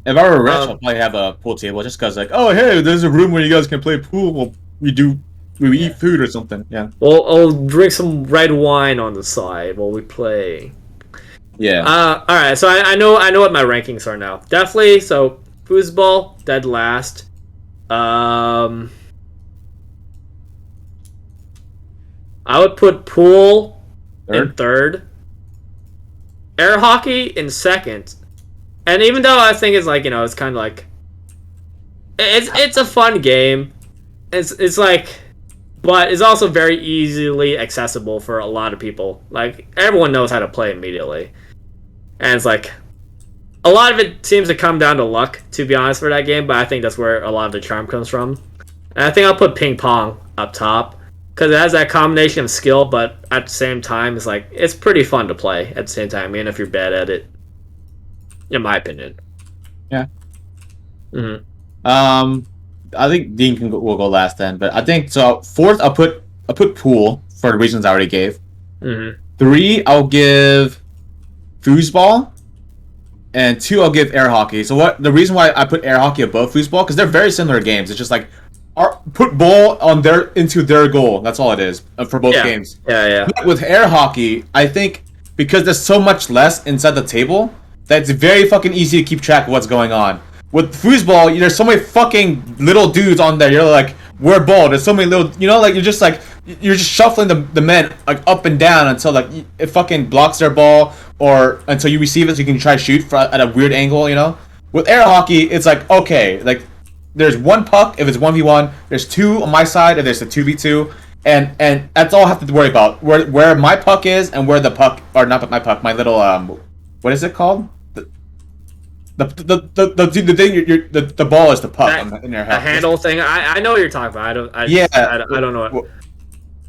If I were rich, I'll probably have a pool table just because like, oh hey, there's a room where you guys can play pool. Well, we eat food or something. Yeah. Well, I'll drink some red wine on the side while we play. Yeah. All right. So I know what my rankings are now. Definitely. So foosball dead last. I would put pool in third, air hockey in second, and even though I think it's like it's kind of like it's a fun game, it's like, but it's also very easily accessible for a lot of people. Like everyone knows how to play immediately, and it's like. A lot of it seems to come down to luck, to be honest, for that game, but I think that's where a lot of the charm comes from. And I think I'll put ping pong up top, because it has that combination of skill, but at the same time, it's pretty fun to play at the same time, even if you're bad at it, in my opinion. Yeah. Mm-hmm. I think Dean will go last then, but I think so. Fourth, I'll put pool for the reasons I already gave. Mm-hmm. 3, I'll give foosball, and 2 I'll give air hockey. So what the reason why I put air hockey above foosball, because they're very similar games. It's just like put ball on into their goal. That's all it is for both games. Yeah. But with air hockey, I think because there's so much less inside the table that it's very fucking easy to keep track of what's going on. With foosball, there's so many fucking little dudes on there. You're like, we're ball. There's so many little, like you're just shuffling the men like up and down until like it fucking blocks their ball, or until you receive it so you can try to shoot at a weird angle. With air hockey, it's like, okay, like there's one puck if it's 1v1. There's 2 on my side if there's a 2v2, and that's all I have to worry about. Where my puck is and where the puck, or not my puck, my little what is it called? The thing, the ball is the puck in your head. The handle thing. I know what you're talking about. I don't know what.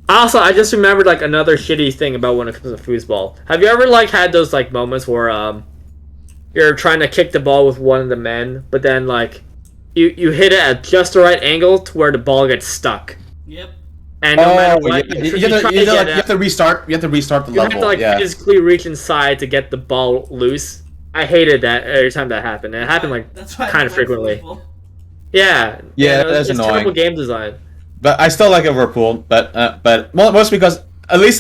Also, I just remembered like another shitty thing about when it comes to foosball. Have you ever like had those like moments where you're trying to kick the ball with one of the men, but then like you hit it at just the right angle to where the ball gets stuck. Yep. And no matter what, you have to restart. You have to restart the level. You have to like physically reach inside to get the ball loose. I hated that every time that happened. And it happened like kind of frequently. Yeah, that's it's annoying. terrible game design. But I still like Liverpool. But mostly because at least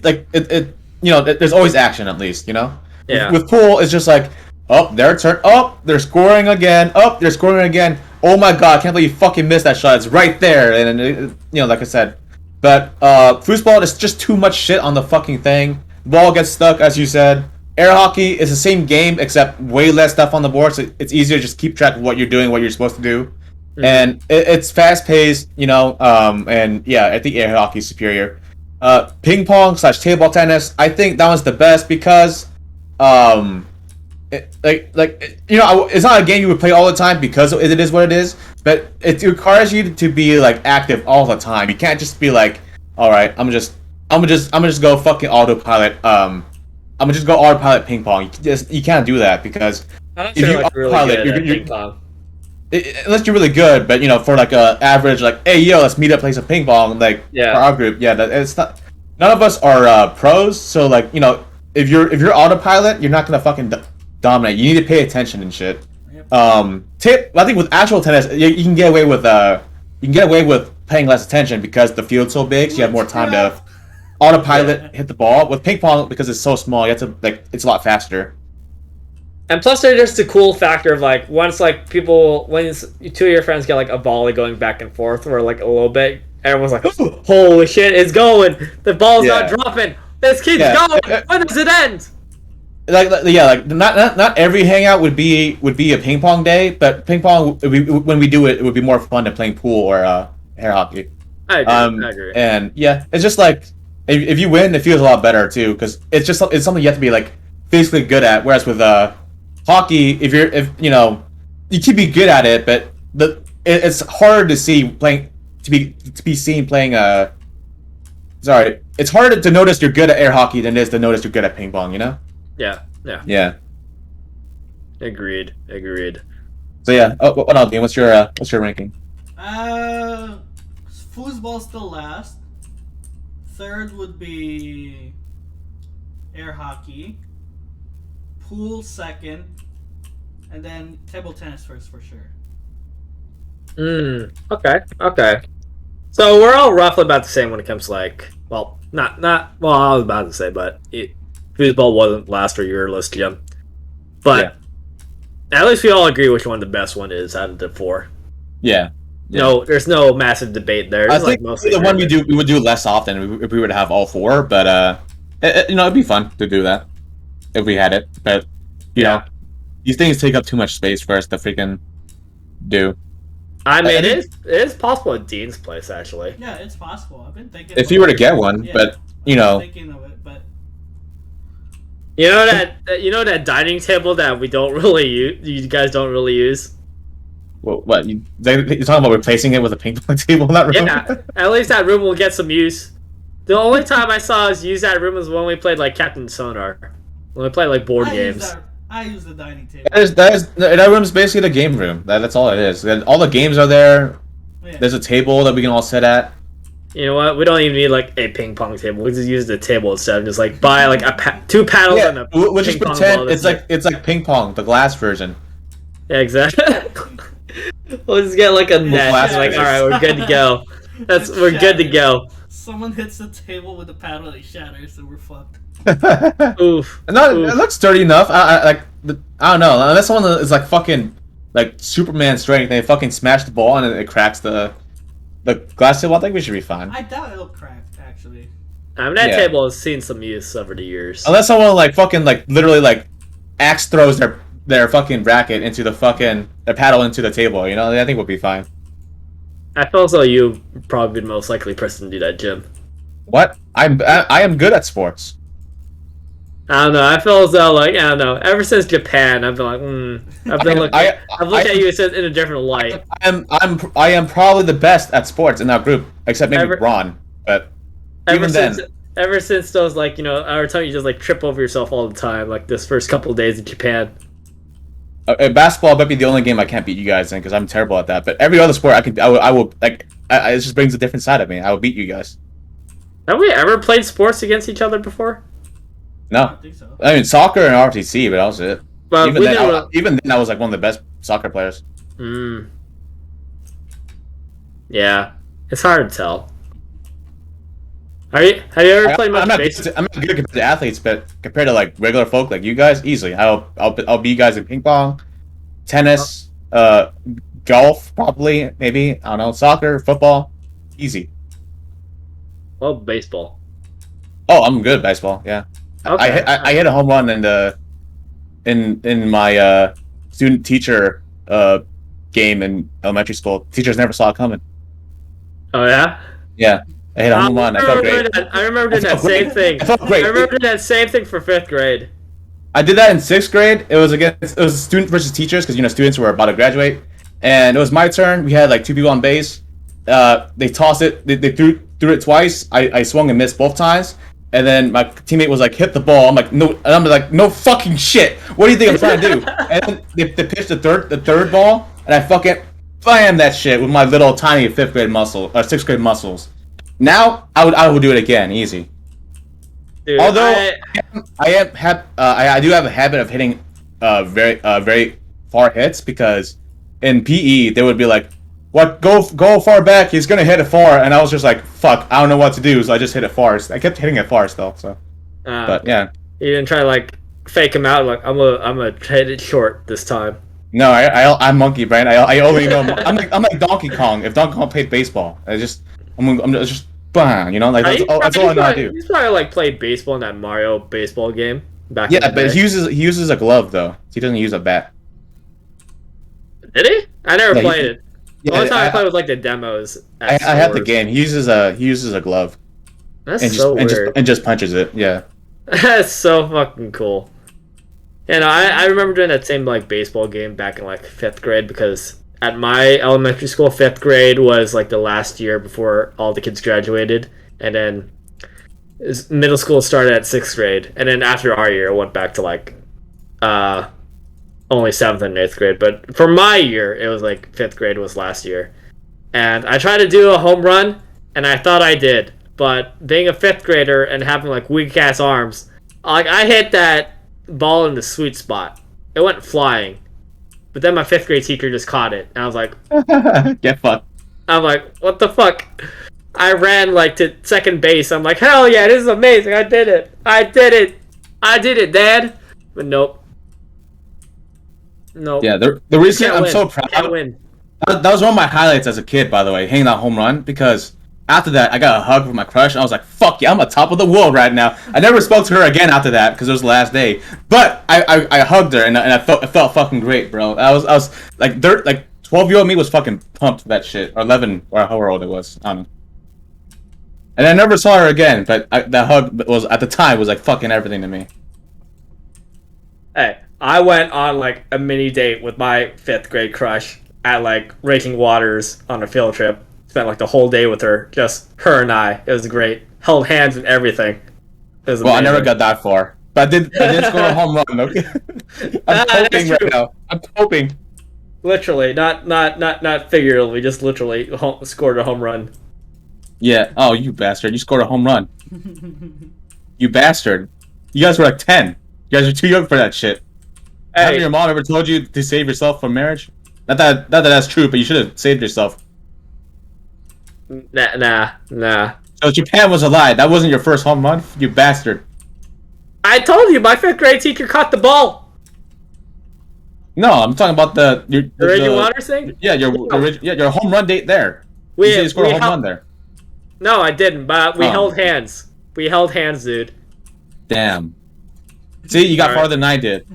like it there's always action at least. Yeah. With pool, it's just like, oh, their turn. Oh, they're scoring again. Oh, they're scoring again. Oh my god, I can't believe you fucking missed that shot. It's right there. And like I said. But foosball is just too much shit on the fucking thing. Ball gets stuck, as you said. Air hockey is the same game except way less stuff on the board, so it's easier to just keep track of what you're doing, what you're supposed to do. Mm-hmm. And it's fast paced, and yeah, I think air hockey is superior. Ping pong / table tennis, I think that one's the best because it's not a game you would play all the time because it is what it is, but it requires you to be like active all the time. You can't just be like, all right, I'm gonna just go fucking autopilot. I'm gonna just go autopilot ping pong. You can't do that because if you autopilot, ping pong. Unless you're really good, but for like a average, like, hey yo, let's meet up, play some ping pong, like for our group, it's not. None of us are pros, so like if you're autopilot, you're not gonna fucking dominate. You need to pay attention and shit. Yep. I think with actual tennis, you can get away with paying less attention because the field's so big, so you have more time to autopilot hit the ball. With ping pong, because it's so small, you have to it's a lot faster. And plus, there's just the cool factor of like once like when 2 of your friends get like a volley going back and forth, or like a little bit, everyone's like, oh, "Holy shit, it's going! The ball's not dropping. This keeps going. When does it end?" Not every hangout would be a ping pong day, but ping pong when we do it, it would be more fun than playing pool or air hockey. I agree. And yeah, it's just like if you win, it feels a lot better too, because it's something you have to be like physically good at. Whereas with hockey, if you can be good at it, but it's harder to see playing to be seen playing Sorry, it's harder to notice you're good at air hockey than it is to notice you're good at ping pong. Yeah. Agreed. So yeah, what else, Dean? What's your ranking? Foosball still last. Third would be air hockey. Pool second, and then table tennis first for sure. Okay. So we're all roughly about the same when it comes to like, well, not well. I was about to say, but foosball wasn't last for your list, Jim. But at least we all agree which one the best one is out of the 4. Yeah. No, there's no massive debate there. I think the one we would do less often if we were to have all 4, but it'd be fun to do that if we had it. But these things take up too much space for us to freaking do. I mean, it is possible at Dean's place, actually. Yeah, it's possible. I've been thinking. If you were to get one, but thinking of it, but you know that dining table that we don't really use. You guys don't really use. Well, what you're talking about replacing it with a ping pong table in that room? Yeah, at least that room will get some use. The only time I saw us use that room was when we played like Captain Sonar, when we played like board games. I use the dining table. That room's basically the game room. That's all it is. All the games are there. Yeah. There's a table that we can all sit at. You know what? We don't even need like a ping pong table. We just use the table instead. And just like buy like two paddles and a we'll just ping pong pretend ball. it's like ping pong, the glass version. Yeah, exactly. We'll just get like a net. glass Like, all version. right, we're good to go. We're good to go. Someone hits the table with a paddle, they shatter, so we're fucked. Oof. No, Oof. it looks sturdy enough. I don't know. Unless someone is like fucking like Superman strength, they fucking smash the ball and it cracks the glass table. I think we should be fine. I doubt it'll crack, actually. I mean, that Yeah. table has seen some use over the years. Unless someone like fucking like literally like axe throws their fucking racket into the fucking their paddle into the table. You know, I think we'll be fine. I feel as though you probably be the most likely person to do that, Jim. What? I am good at sports. I don't know. I feel as though, like, I don't know. Ever since Japan, I've been like, I've looked at you in a different light. I am probably the best at sports in that group, except maybe Ron. But even then, Ever since those, like, you know, our time you just like trip over yourself all the time, like this first couple of days in Japan. Basketball might be the only game I can't beat you guys in because I'm terrible at that. But every other sport I will like. It just brings a different side of me. I will beat you guys. Have we ever played sports against each other before? I No, don't think so. I mean soccer and RTC, but that was it. But Even then, I was like one of the best soccer players. Yeah, it's hard to tell. Have you ever played much I'm not baseball? I'm not good compared to athletes, but compared to like regular folk like you guys, easily. I'll beat you guys in ping pong, tennis, golf, probably maybe. I don't know, soccer, football, easy. Well, baseball. Oh, I'm good at baseball. Yeah, Okay. I hit a home run in my student teacher game in elementary school. Teachers never saw it coming. Oh yeah. Yeah, I hit a home run. I felt great. I remember doing that felt great. same thing. I felt great. I remember doing that same thing for 5th grade. I did that in 6th grade. It was student versus teachers because students were about to graduate, and it was my turn. We had like 2 people on base. They tossed it. They threw it twice. I swung and missed both times. And then my teammate was like, "Hit the ball." I'm like, "No," and I'm like, "No fucking shit. What do you think I'm trying to do?" And then they pitched the third ball, and I fucking bam that shit with my little tiny 5th grade muscle or 6th grade muscles. Now I would do it again, easy. Dude, Although I do have a habit of hitting very far hits because in PE they would be like, "What? Go far back. He's gonna hit it far," and I was just like, "Fuck, I don't know what to do," so I just hit it far. I kept hitting it far still. So, but yeah, you didn't try to like fake him out. Like I'm gonna hit it short this time. no, I'm monkey brain. I only know I'm like Donkey Kong. If Donkey Kong played baseball, I'm just bang, like that's all I know how to do. He's probably like played baseball in that Mario baseball game back. Yeah, in the but day. he uses a glove though. He doesn't use a bat. Did he? I never Yeah, played it. The Yeah, only time I played was like the demos. I have the game. He uses a glove That's and so weird. and just punches it. Yeah. That's so fucking cool. And I remember doing that same like baseball game back in like 5th grade because at my elementary school, 5th grade was like the last year before all the kids graduated, and then middle school started at 6th grade, and then after our year, it went back to like only 7th and 8th grade. But for my year, it was like 5th grade was last year, and I tried to do a home run, and I thought I did, but being a 5th grader and having like weak ass arms, like I hit that ball in the sweet spot. It went flying. But then my 5th grade teacher just caught it. And I was like, Get fucked. I'm like, what the fuck? I ran like to second base. I'm like, hell yeah, this is amazing. I did it. I did it, Dad. But nope. Nope. Yeah, the reason I'm so proud. Can't win. That was one of my highlights as a kid, by the way, hitting that home run, because after that, I got a hug from my crush, and I was like, fuck yeah, I'm on top of the world right now. I never spoke to her again after that, because it was the last day. But I hugged her, and it felt fucking great, bro. I was like, 12-year-old me was fucking pumped for that shit. Or 11, or however old it was. I don't know. And I never saw her again, but that hug was, at the time, was like fucking everything to me. Hey, I went on like a mini date with my 5th grade crush at like Raking Waters on a field trip. Spent like the whole day with her, just her and I. It was great. Held hands and everything. It was Well, I amazing. never got that far. But I did score a home run, okay? I'm hoping right now. I'm hoping. Literally, not figuratively, just literally scored a home run. Yeah. Oh, you bastard! You scored a home run. You bastard! You guys were like 10. You guys are too young for that shit. Haven't Hey, your mom ever told you to save yourself from marriage? Not that that's true, but you should have saved yourself. nah. So Japan was a lie. That wasn't your first home run, you bastard. I told you, my fifth grade teacher caught the ball. No, I'm talking about The Reggie Waters thing? Yeah, your home run date there. We, You said you scored a home held- run there. No, I didn't, but we Oh. held hands. We held hands, dude. Damn. See, you got Alright. farther than I did.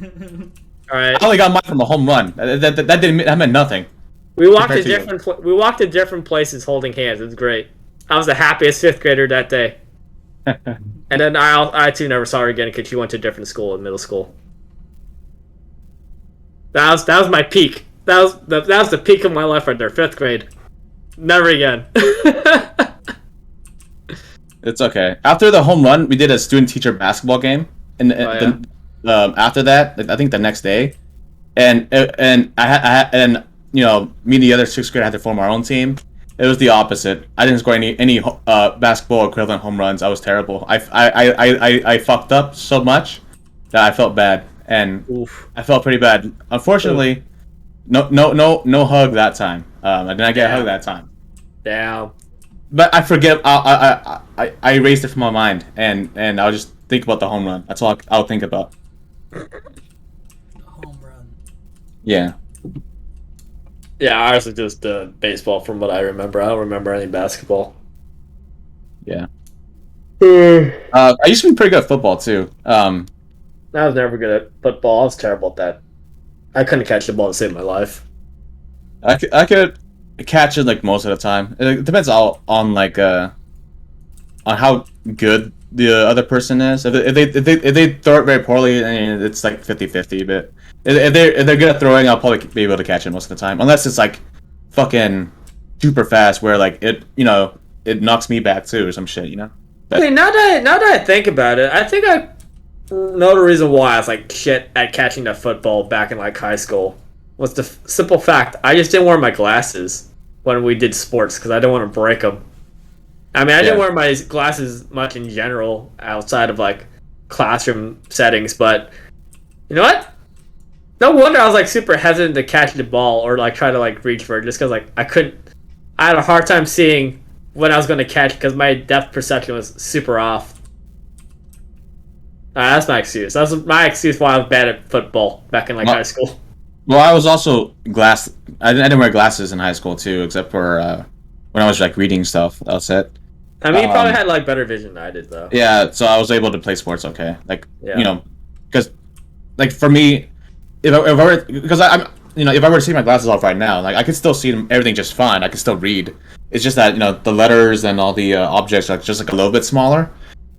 Alright. I only got mine from a home run. That meant nothing. We walked to compared to we walked to different places holding hands. It was great. I was the happiest fifth grader that day. And then I too never saw her again because she went to a different school in middle school. That was my peak. That was the peak of my life right there, fifth grade. Never again. It's okay. After the home run, we did a student-teacher basketball game, and after that, I think the next day, and me and the other sixth grade had to form our own team. It was the opposite. I didn't score any basketball equivalent home runs. I was terrible. I fucked up so much that I felt bad, and Oof. I felt pretty bad. Unfortunately, no hug that time. I did not get a hug that time. Damn. But I forget. I erased it from my mind, and I'll just think about the home run. That's all I'll think about. Home run. Yeah. Yeah, ours was just baseball from what I remember. I don't remember any basketball. Yeah. I used to be pretty good at football too. I was never good at football. I was terrible at that. I couldn't catch the ball to save my life. I could catch it like most of the time. It depends on how good the other person is. If they throw it very poorly, I mean, it's like 50-50. But if they're good at throwing, I'll probably be able to catch it most of the time. Unless it's like fucking super fast, where like it knocks me back too or some shit. Okay, now that I think about it, I think I know the reason why I was like shit at catching the football back in like high school. Was the simple fact I just didn't wear my glasses when we did sports because I didn't want to break them. I mean, I didn't wear my glasses much in general outside of like classroom settings, but you know what? No wonder I was like super hesitant to catch the ball or like try to like reach for it just because like I had a hard time seeing when I was going to catch because my depth perception was super off. That's my excuse. That's my excuse why I was bad at football back in like high school. Well, I was also I didn't wear glasses in high school too, except for when I was like reading stuff. That was it. I mean, you probably had like better vision than I did, though. Yeah, so I was able to play sports okay. Like Yeah. because like for me, if I were because I'm if I were to take my glasses off right now, like I could still see everything just fine. I could still read. It's just that the letters and all the objects are just like a little bit smaller.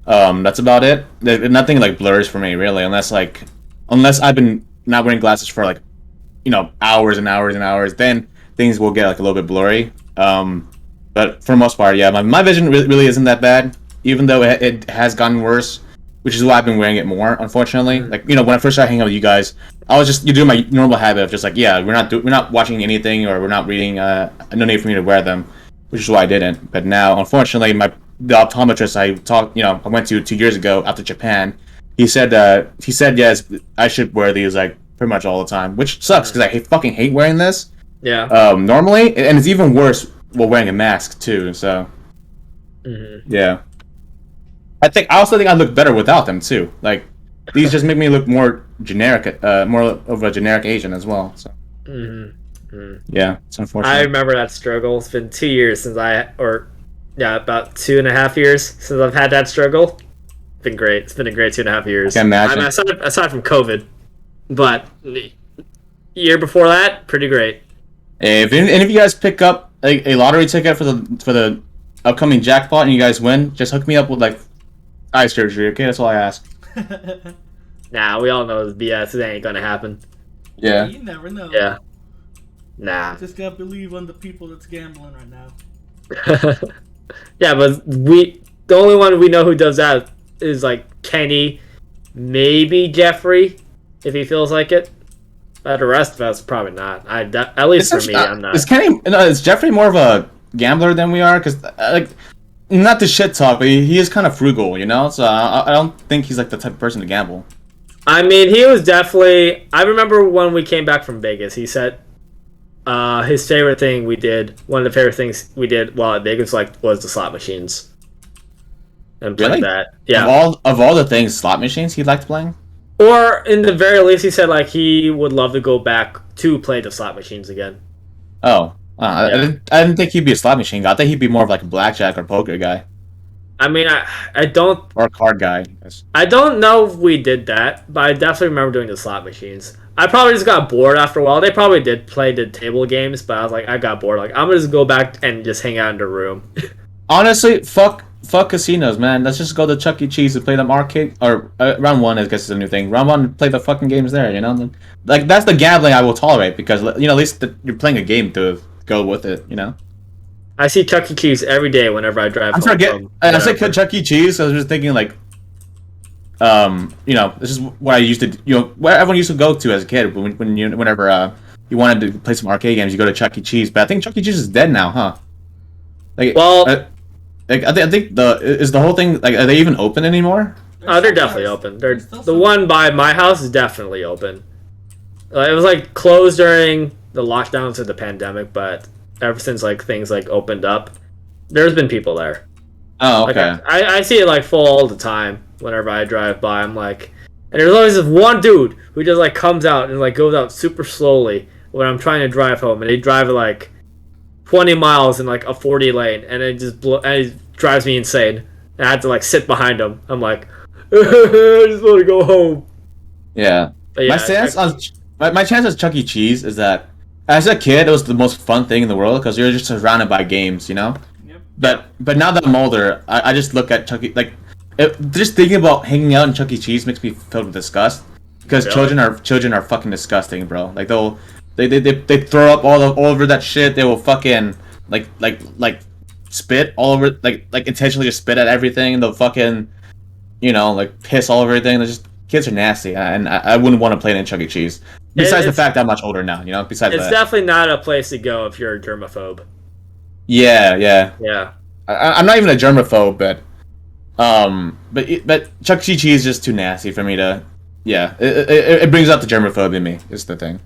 That's about it. Nothing like blurs for me really, unless I've been not wearing glasses for like hours and hours and hours. Then things will get like a little bit blurry. But for the most part, yeah, my vision really isn't that bad. Even though it has gotten worse, which is why I've been wearing it more. Unfortunately, like when I first started hanging out with you guys, I was just doing my normal habit of just like we're not watching anything or we're not reading. No need for me to wear them, which is why I didn't. But now, unfortunately, the optometrist I went to 2 years ago after Japan, he said yes, I should wear these like pretty much all the time, which sucks because I fucking hate wearing this. Yeah. Normally, and it's even worse while wearing a mask too. So, yeah. I also think I look better without them too. Like these just make me look more generic, more of a generic Asian as well. So, yeah, it's unfortunate. I remember that struggle. It's been 2 years since about 2.5 years since I've had that struggle. It's been great. It's been a great 2.5 years. I can imagine. I mean, aside from COVID, but the year before that, pretty great. Hey, if any of you guys pick up a lottery ticket for the upcoming jackpot and you guys win, just hook me up with like eye surgery. Okay, that's all I ask. Nah, we all know it's BS. It ain't gonna happen. Yeah. You never know. Yeah. Nah. Just gotta believe on the people that's gambling right now. Yeah, but the only one we know who does that is like Kenny, maybe Jeffrey, if he feels like it. But the rest of us probably not. At least for me, I'm not. Is Jeffrey more of a gambler than we are? Because like not to shit talk, but he is kind of frugal, you know. So I don't think he's like the type of person to gamble. I mean, he was definitely. I remember when we came back from Vegas, he said his favorite thing we did. One of the favorite things we did while at Vegas was the slot machines and playing Really? that. Yeah. Of all the things, slot machines he liked playing. Or in the very least, he said like he would love to go back to play the slot machines again. Oh, Yeah. I didn't think he'd be a slot machine guy. I think he'd be more of like a blackjack or poker guy I mean, I don't or a card guy. Yes. I don't know if we did that, but I definitely remember doing the slot machines. I probably just got bored after a while. They probably did play the table games, but I was like, I got bored. Like, I'm gonna just go back and just hang out in the room. Honestly, fuck casinos, man. Let's just go to Chuck E. Cheese and play them arcade or round one. I guess is a new thing. Round one, play the fucking games there. You know, like that's the gambling I will tolerate because you know at least you're playing a game to go with it. You know. I see Chuck E. Cheese every day whenever I drive I'm home from I said whatever. Chuck E. Cheese. So I was just thinking like, you know, this is what I used to, you know, where everyone used to go to as a kid whenever you wanted to play some arcade games, you go to Chuck E. Cheese. But I think Chuck E. Cheese is dead now, huh? Like, Well, like I think the whole thing like are they even open anymore? they're definitely open. They're There's still the some- one by my house is definitely open. It was like closed during the lockdowns of the pandemic, but ever since like things like opened up, there's been people there. Oh, Like okay. I see it like full all the time whenever I drive by. I'm like, and there's always this one dude who just like comes out and like goes out super slowly when I'm trying to drive home, and he drive at like 20 miles in like a 40 lane, and it drives me insane. And I had to like sit behind him. I'm like, I just want to go home. Yeah. But yeah, My stance on my chance as Chuck E. Cheese is that as a kid it was the most fun thing in the world because you're just surrounded by games, you know. Yep. But now that I'm older, I just look at Chuck E. Like, just thinking about hanging out in Chuck E. Cheese makes me filled with disgust because Really? children are fucking disgusting, bro. Like they throw up all over that shit. They will fucking like spit all over like intentionally just spit at everything. They'll fucking like piss all over everything. They're just kids are nasty, and I wouldn't want to play it in Chuck E. Cheese. Besides the It's- fact that I'm much older now, Besides It's that, definitely not a place to go if you're a germaphobe. yeah. Yeah. I'm not even a germaphobe, but Chuck E. Cheese is just too nasty for me to. Yeah, it brings out the germaphobe in me. Is the thing.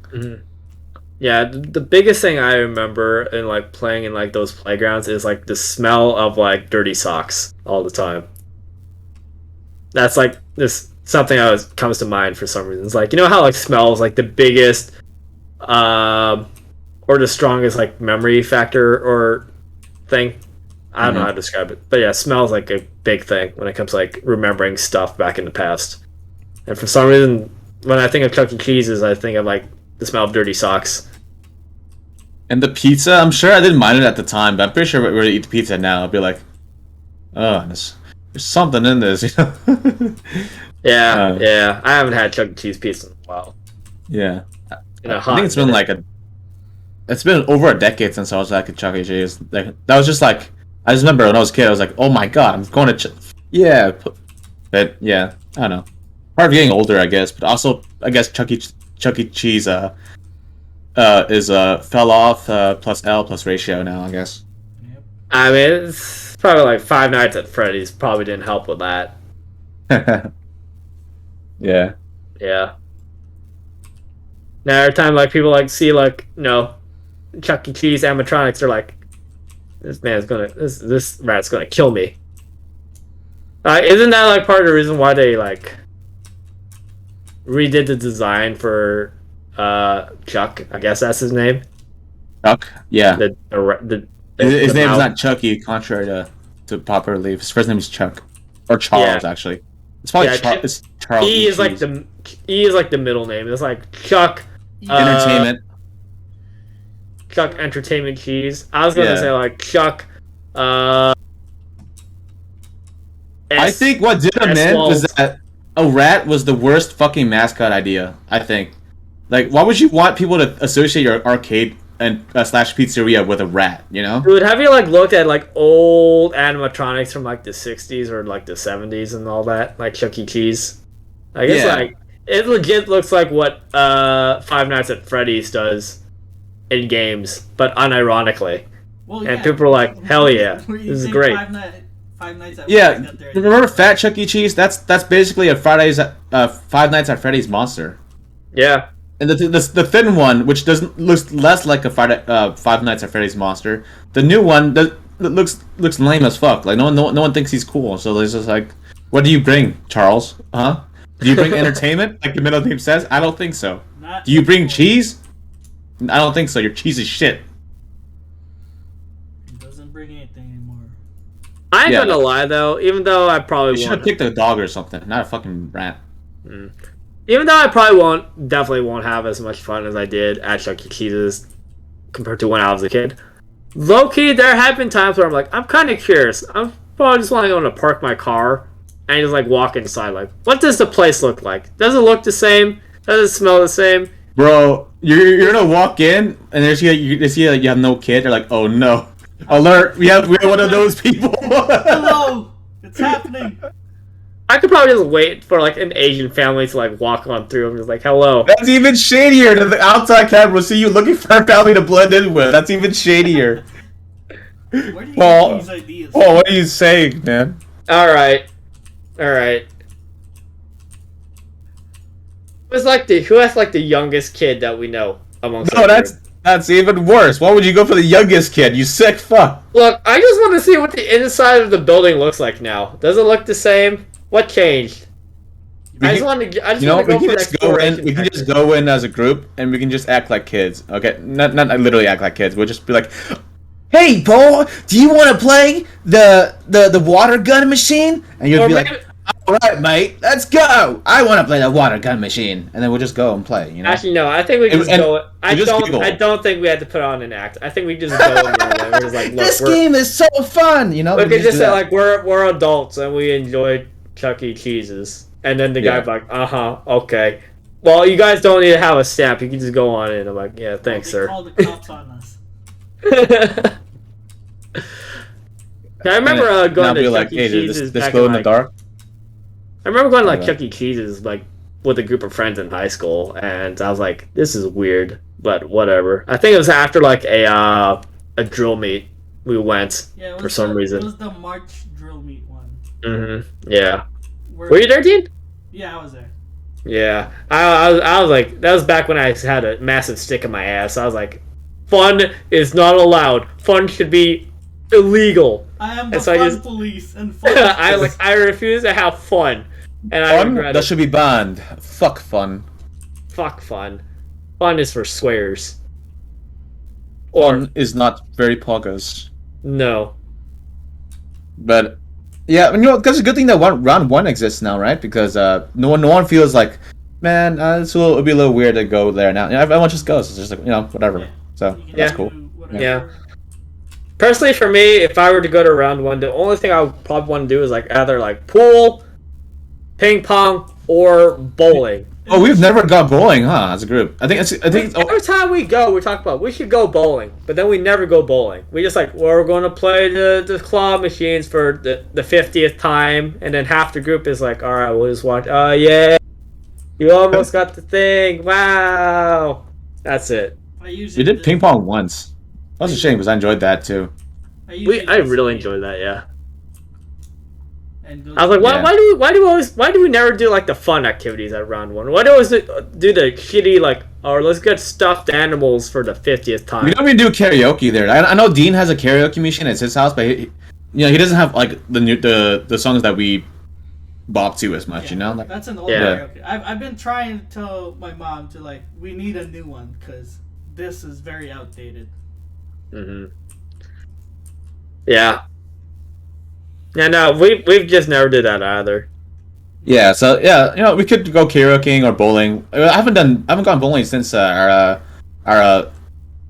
Yeah, the biggest thing I remember in like playing in like those playgrounds is like the smell of like dirty socks all the time. That's like this something that comes to mind for some reason. It's like how like smells like the biggest or the strongest like memory factor or thing. I don't know how to describe it, but yeah, smells like a big thing when it comes to like remembering stuff back in the past. And for some reason, when I think of Chuck E. Cheese's, I think of like the smell of dirty socks. And the pizza, I'm sure I didn't mind it at the time, but I'm pretty sure if we were to eat the pizza now, I'd be like, oh, there's something in this, Yeah, yeah. I haven't had Chuck E. Cheese pizza in a while. Yeah. In a I hot think it's been minute. it's been over a decade since I was like at Chuck E. Cheese. Like that was just like I just remember when I was a kid, I was like, oh my god, I'm going to yeah. But yeah, I don't know. Part of getting older, I guess, but also I guess Chuck E. Cheese is fell off plus L plus ratio now, I guess. I mean, it's probably like Five Nights at Freddy's probably didn't help with that. Yeah. Yeah. Now every time like people like see like Chuck E. Cheese animatronics, they're like, this rat's gonna kill me. Isn't that like part of the reason why they like redid the design for Chuck? I guess that's his name. Chuck? Yeah. His name is mouse. not Chucky, contrary to popular belief. His first name is Chuck. Or Charles, Yeah. actually. It's probably Yeah, It's Charles. E E. is like Cheese. E is like the middle name. It's like Chuck Entertainment. Chuck Entertainment Cheese. I was gonna Yeah. say like Chuck. I think what did him in was that a rat was the worst fucking mascot idea. I think, like, why would you want people to associate your arcade and slash pizzeria with a rat? Dude, have you like looked at like old animatronics from like the '60s or like the '70s and all that, like Chuck E. Cheese? I guess Yeah. like it legit looks like what Five Nights at Freddy's does in games, but unironically. Well, And people are like, hell yeah, Where you this is think great. Five Nights at Yeah, Freddy's got their remember Fat Chuck E. Cheese? That's basically a Five Nights at Freddy's monster. Yeah. And the thin one, which doesn't looks less like a Five Nights at Freddy's monster. The new one looks lame as fuck. Like no one thinks he's cool. So it's just like, what do you bring, Charles? Huh? Do you bring entertainment? Like the middle name says? I don't think so. Not Do you bring cool. cheese? I don't think so. Your cheese is shit. It doesn't bring anything anymore. I ain't Yeah. gonna lie though, even though I probably You should have won't, picked a dog or something, not a fucking rat. even though I probably definitely won't have as much fun as I did at Chuck E. Cheese's compared to when I was a kid. Low key, there have been times where I'm like, I'm kind of curious. I'm probably just want to go to park my car and just like walk inside. Like, what does the place look like? Does it look the same? Does it smell the same? Bro, you're gonna walk in and you see you have no kid. You're like, oh no, alert! We have one of those people. Hello! It's happening! I could probably just wait for like an Asian family to like walk on through and just like, hello. That's even shadier than the outside camera will see you looking for a family to blend in with. That's even shadier. Where do you Paul, get these ideas? Paul, what are you saying, man? All right. Who has like the youngest kid that we know amongst? No, our group? that's even worse. Why would you go for the youngest kid? You sick fuck. Look, I just want to see what the inside of the building looks like now. Does it look the same? What changed? I just want to go We can for just go in. exploration We can factor. just go in as a group, and we can just act like kids. Okay, not literally act like kids. We'll just be like, "Hey, Paul, do you want to play the water gun machine?" And you'll Or be maybe- like, "All right, mate, let's go. I want to play the water gun machine," and then we'll just go and play. You know? Actually, no. I think we just And- go. I just don't. giggle. I don't think we had to put on an act. I think we just go in there and we're just like, look, This we're, game is so fun. You know? we We could just do say that. like we're adults and we enjoy Chuck E. Cheese's, and then the Yeah. guy's like, okay. Well, you guys don't need to have a stamp. You can just go on in. I'm like, yeah, thanks, They sir. call the cops on us. I remember And going I'll to be Chuck like, E. "Hey, Cheese's does this back glow in in the like, dark?" I remember going to like Okay. Chuck E. Cheese's like with a group of friends in high school, and I was like, "This is weird," but whatever. I think it was after like a drill meet we went Yeah, it was for some reason. It was the March drill meet one. Yeah. Where- Were you there, Dean? Yeah, I was there. Yeah. I was like, that was back when I had a massive stick in my ass. I was like, fun is not allowed. Fun should be illegal. I am the And so I fun just- police and fun. I refuse to have fun, and I Fun? regret That it. should be banned. Fuck fun. Fuck fun. Fun is for swears. Or Fun is not very poggers. no. But yeah, you know, that's a good thing that round one exists now, right? Because no one feels like, man, it'll be a little weird to go there now. You know, everyone just goes. It's just like, whatever. Yeah. So You can that's do cool. whatever. Yeah. Personally, for me, if I were to go to round one, the only thing I would probably want to do is like either like pool, ping pong, or bowling. Oh, we've never got bowling, huh? As a group, I think it's Every time we go, we talk about we should go bowling, but then we never go bowling. We just like, well, we're going to play the claw machines for the 50th time, and then half the group is like, all right, we'll just watch. Oh yeah, you almost got the thing! Wow, that's it. I usually we did ping pong once. That was a shame because I enjoyed that too. I really enjoyed that. Yeah, And I was like, Yeah. why do we never do like the fun activities at round one? Why do we always do the shitty like, or let's get stuffed animals for the 50th time? We don't even do karaoke there. I know Dean has a karaoke machine at his house, but he doesn't have like the songs that we bop to as much. Yeah, You know, like, that's an old Yeah. karaoke. I've been trying to tell my mom to like, we need a new one because this is very outdated. Mm-hmm. Yeah. Yeah, no, we've just never did that either. yeah. So yeah, we could go karaokeing or bowling. I haven't gone bowling since our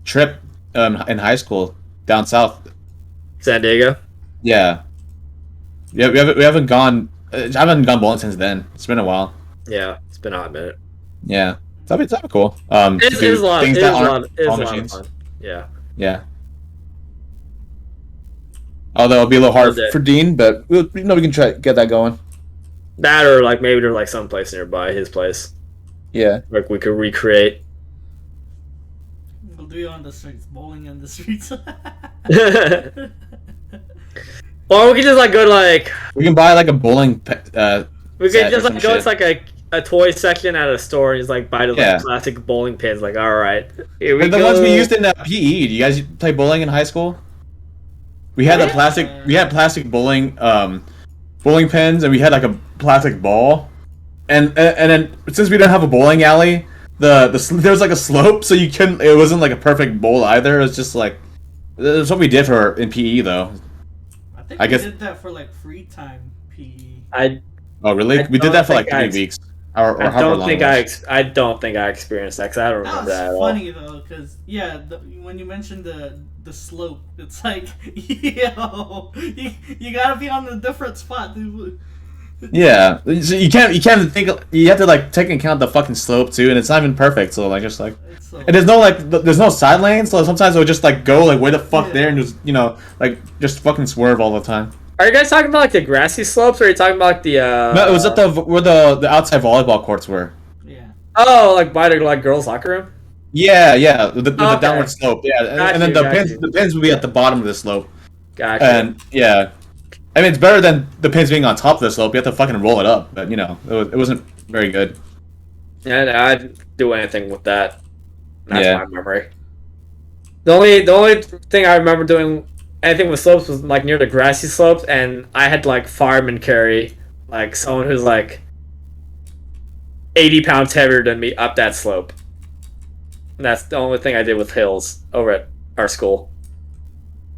trip in high school down south. San Diego. Yeah. Yeah, we haven't gone. I haven't gone bowling since then. It's been a while. Yeah, it's been a hot minute. Yeah, that'd be cool. It do is a lot. It things is that a aren't lot. It is a claw lot of machines. fun. Yeah. Yeah. Although it'll be a little hard Love it. for Dean, but we can try to get that going. That or like maybe there's like some place nearby his place, Yeah. like we could recreate. We'll do it on the streets, bowling in the streets. Well, Or we could just like go to like We can buy like a bowling. we could Set just or like some go to shit. like a toy section at a store and just like buy the Yeah. like classic bowling pins. Like, all right, here we And the go. ones we used in PE. Do you guys play bowling in high school? We had the Yeah. plastic. We had plastic bowling pins, and we had like a plastic ball. And then since we didn't have a bowling alley, there was like a slope, so you couldn't. It wasn't like a perfect bowl either. It was just like that's what we did for in PE though. I think I we guess. did that for like free time PE. Oh really? I We did don't that for like think I 3 weeks, or I however don't long think it was. I don't think I experienced that because I don't That remember was that at all. funny though, because yeah, when you mentioned the slope, it's like, yo, you gotta be on a different spot, dude. Yeah, so you can't think. You have to like take into account the fucking slope too, and it's not even perfect. So like just like. It's so, And there's no like, there's no side lanes, so sometimes it'll just like go like way the fuck Yeah. there and just like just fucking swerve all the time. Are you guys talking about like the grassy slopes, or are you talking about like the? No, it was at the where the outside volleyball courts were. yeah. Oh, like by the like girls' locker room. Yeah, the Okay. downward slope. Yeah, and, Got and then you, the got pins you. the pins would be at the bottom of the slope, Gotcha. and yeah, I mean it's better than the pins being on top of the slope. You have to fucking roll it up, but it wasn't very good. And I'd do anything with that. That's Yeah. my memory. The only thing I remember doing anything with slopes was like near the grassy slopes, and I had to like fireman carry like someone who's like 80 pounds heavier than me up that slope. And that's the only thing I did with hills over at our school.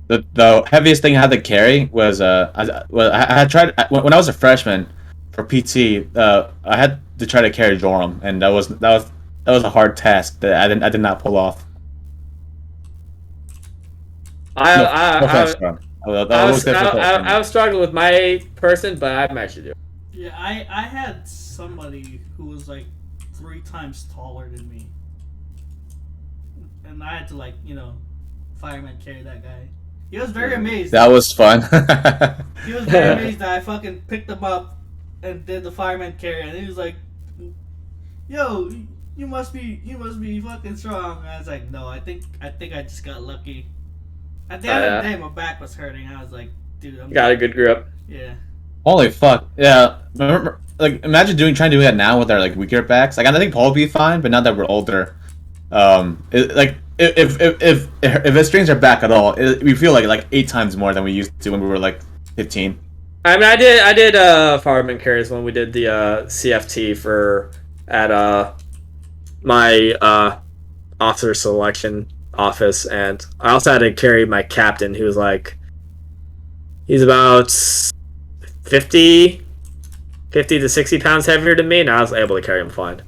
The heaviest thing I had to carry was I had tried when I was a freshman for PT. I had to try to carry Joram, and that was a hard task that I did not pull off. I No, I, no I, offense, Joram. That I, was was, difficult for me. I was struggling with my person, but I managed to do it. Yeah, I had somebody who was like 3 times taller than me, and I had to like fireman carry that guy. He was very amazed. That was fun. He was very amazed that I fucking picked him up and did the fireman carry, and he was like, "Yo, you must be fucking strong." And I was like, "No, I think I just got lucky." At the end of the day, my back was hurting. I was like, "Dude, I'm Got a good grip. yeah." Holy fuck! Yeah, remember, like imagine trying to do that now with our like weaker backs. Like I think Paul would be fine, but now that we're older, like if it strains our back at all, we feel like 8 times more than we used to when we were like 15. I mean, I did fireman carries when we did the CFT for at my officer selection office, and I also had to carry my captain, who was like, he's about 50 to 60 pounds heavier than me, and I was able to carry him fine.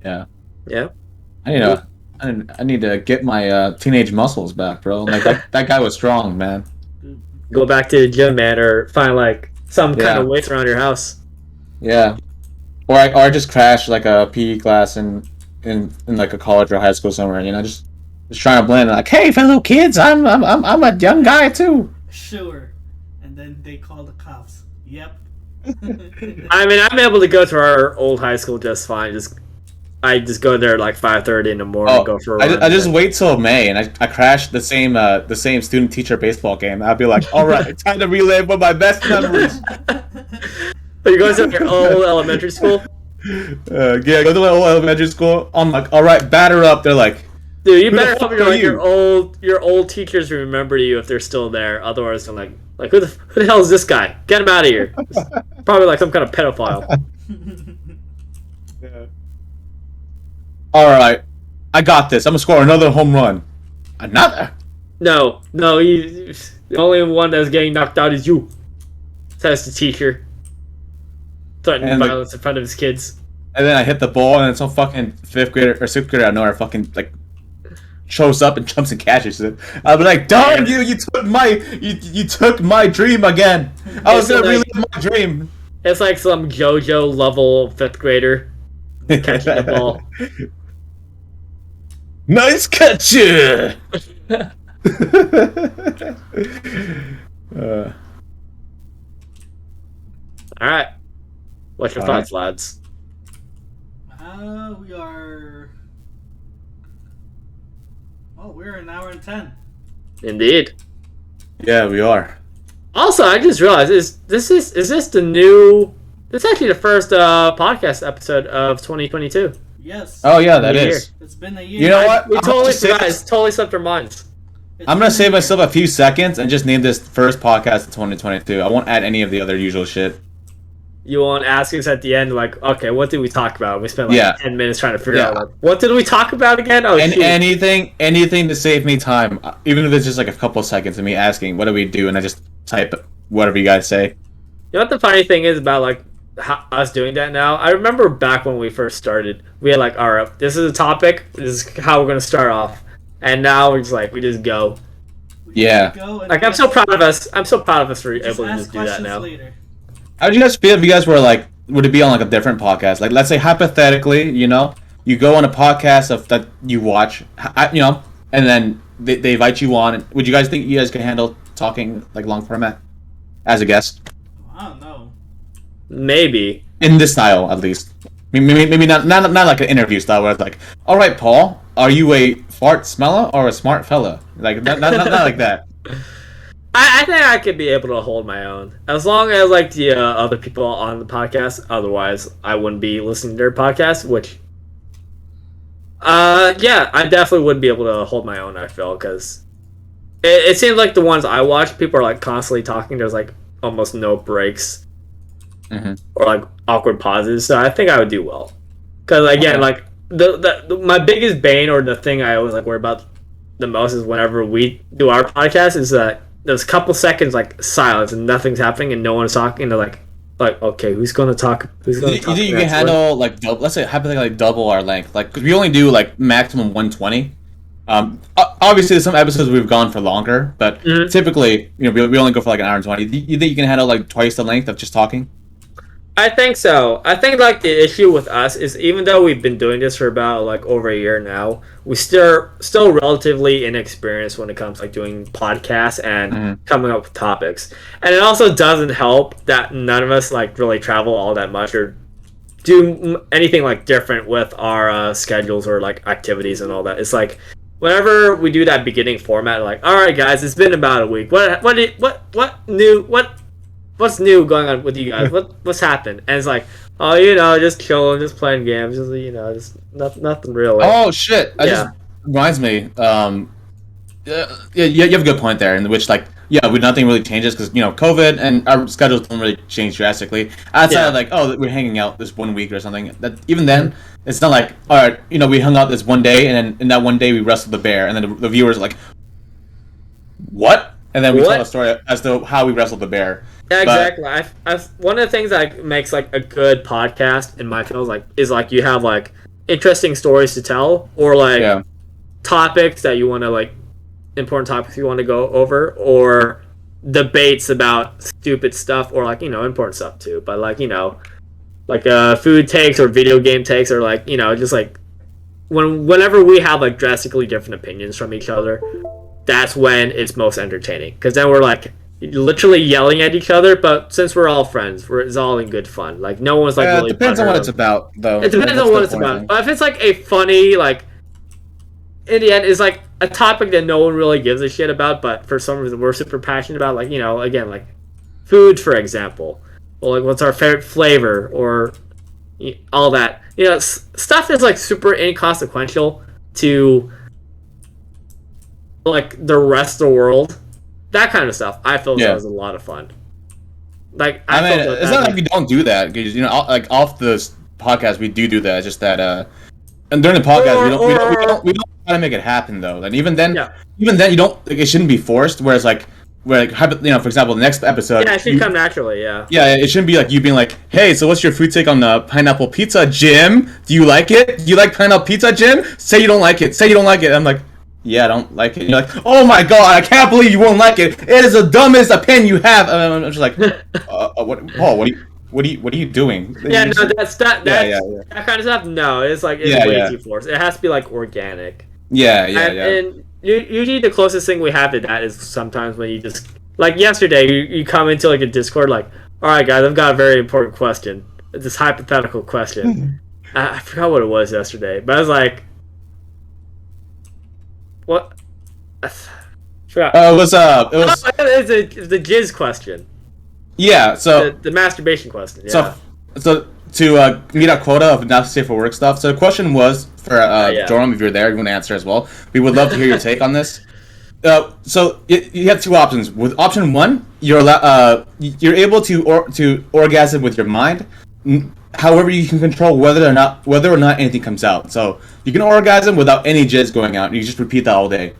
Yeah. Yeah. I need to get my teenage muscles back, bro. Like that guy was strong, man. Go back to the gym, man, or find like some kind of weights around your house. Yeah. Or I just crashed like a PE class in like a college or high school somewhere. Just trying to blend. Like, hey, fellow kids, I'm a young guy too. Sure. And then they call the cops. Yep. I mean, I'm able to go to our old high school just fine. I just go there at like 5:30 in the morning. And go for a run. I just wait till May, and I crashed the same student teacher baseball game. I'd be like, all right, time to relive one of my best memories. But you're going to your old elementary school? Yeah, go to my old elementary school. I'm like, all right, batter up. They're like, Dude, you who the better fuck hope are you? your old teachers remember you if they're still there. Otherwise, they're like who the hell is this guy? Get him out of here. Probably like some kind of pedophile. Yeah. All right, I got this. I'm gonna score another home run. Another. No, the only one that's getting knocked out is you. Says the teacher. Threatening And violence in front of his kids. And then I hit the ball, and then some fucking 5th grader or 6th grader out of nowhere fucking like shows up and jumps and catches it. I'll be like, darn you! You took my dream again. I was gonna relive my dream. It's like some JoJo level 5th grader catching the ball. Nice catch! Alright. What's your thoughts, lads? We are. Oh, we're an hour and 10. Indeed. Yeah, we are. Also, I just realized is this the new? This is actually the first podcast episode of 2022. Yes. Oh yeah, that New is. It's been a year. You know what? We I'm totally gonna save forgot. this- It's totally slipped our minds. I'm gonna save myself a few seconds and just name this first podcast of 2022. I won't add any of the other usual shit. You won't ask us at the end, like, okay, what did we talk about? We spent like Yeah. 10 minutes trying to figure Yeah. out, like, what did we talk about again? Oh, And shoot. anything to save me time, even if it's just like a couple seconds of me asking, "What do we do?" and I just type whatever you guys say. You know what the funny thing is about, like, us doing that now? I remember back when we first started, we had, like, all right, this is a topic, this is how we're going to start off. And now we're just like, we just go. Yeah. Like, I'm so proud of us. I'm so proud of us for able to ask just do that questions now. later. How would you guys feel if you guys were like, would it be on like a different podcast? Like, let's say hypothetically, you know, you go on a podcast of that you watch, you know, and then they invite you on. Would you guys think you guys can handle talking like long format as a guest I don't know. Maybe. in this style at least? Maybe not like an interview style where it's like, all right, Paul, are you a fart smeller or a smart fella? Like not like that. I think I could be able to hold my own. As long as, like, the other people on the podcast, otherwise I wouldn't be listening to their podcast, which... yeah, I definitely would be able to hold my own, I feel, because... It seems like the ones I watch, people are, like, constantly talking. There's, like, almost no breaks. Mm-hmm. Or, like, awkward pauses, so I think I would do well. Because, again, Okay. like, my biggest bane, or the thing I always, like, worry about the most is whenever we do our podcast, is that there's a couple seconds like silence and nothing's happening and no one's talking and they're like okay, who's gonna talk? Who's gonna You talk? think you can next? handle like let's say hypothetically like double our length, like because we only do like maximum 120. Obviously there's some episodes we've gone for longer, but Mhm. typically we only go for like an hour and 20. You think you can handle like twice the length of just talking? I think so. I think like the issue with us is even though we've been doing this for about like over a year now, we still relatively inexperienced when it comes to, like, doing podcasts and coming up with topics. And it also doesn't help that none of us like really travel all that much or do anything like different with our schedules or like activities and all that. It's like whenever we do that beginning format, like, all right, guys, it's been about a week. What's new going on with you guys? What's happened? And it's like, oh, just chilling, just playing games, just nothing real. Oh shit! That Yeah. just reminds me. Yeah, you have a good point there, in which like nothing really changes because COVID and our schedules don't really change drastically. Outside of like, oh, we're hanging out this one week or something. That even then, it's not like, all right, we hung out this one day and then in that one day we wrestled the bear, and then the viewers are like, what? And then we What? tell a story as to how we wrestled the bear. Yeah, But- exactly. One of the things that makes like a good podcast in my field is like you have like interesting stories to tell or like Yeah. topics that you want to like important topics you want to go over or debates about stupid stuff or like important stuff too. But like food takes or video game takes or like just like whenever we have like drastically different opinions from each other, that's when it's most entertaining because then we're like literally yelling at each other, but since we're all friends, it's all in good fun. Like no one's like Yeah, really. it depends on what butthurt it's about, though. It depends That's on the what it's important about. thing. But if it's like a funny, like in the end, it's like a topic that no one really gives a shit about, but for some reason we're super passionate about. Like again, like food, for example, or like what's our favorite flavor, or all that. Stuff that's like super inconsequential to like the rest of the world. That kind of stuff, I feel that was a lot of fun. Like I mean, felt it's not like we don't do that because like off this podcast we do that. It's just that and during the podcast we don't try to make it happen though. And even then you don't like, it shouldn't be forced. Whereas like for example, the next episode, it should come naturally. Yeah, it shouldn't be like you being like, hey, so what's your food take on the pineapple pizza, Jim? Do you like it? Do you like pineapple pizza, Jim? Say you don't like it. Say you don't like it. I'm like, yeah, I don't like it. And you're like, oh my god, I can't believe you won't like it. It is the dumbest opinion you have. I'm just like, what, Paul? What are you doing? Yeah, no, that's that yeah. that kind of stuff. No, it's like it's way too forced. It has to be like organic. Yeah. And usually the closest thing we have to that is sometimes when you just like yesterday you come into like a Discord like, all right guys, I've got a very important question. It's this hypothetical question. I forgot what it was yesterday, but I was like, what? Forgot. It was It's the jizz question. yeah. So The masturbation question. Yeah. so to meet our quota of not safe for work stuff. So the question was for Yeah. Joram, if you're there, you want to answer as well. We would love to hear your take on this. So you have two options. With option one, you're able to orgasm with your mind. However, you can control whether or not anything comes out. So you can orgasm without any jizz going out. You just repeat that all day.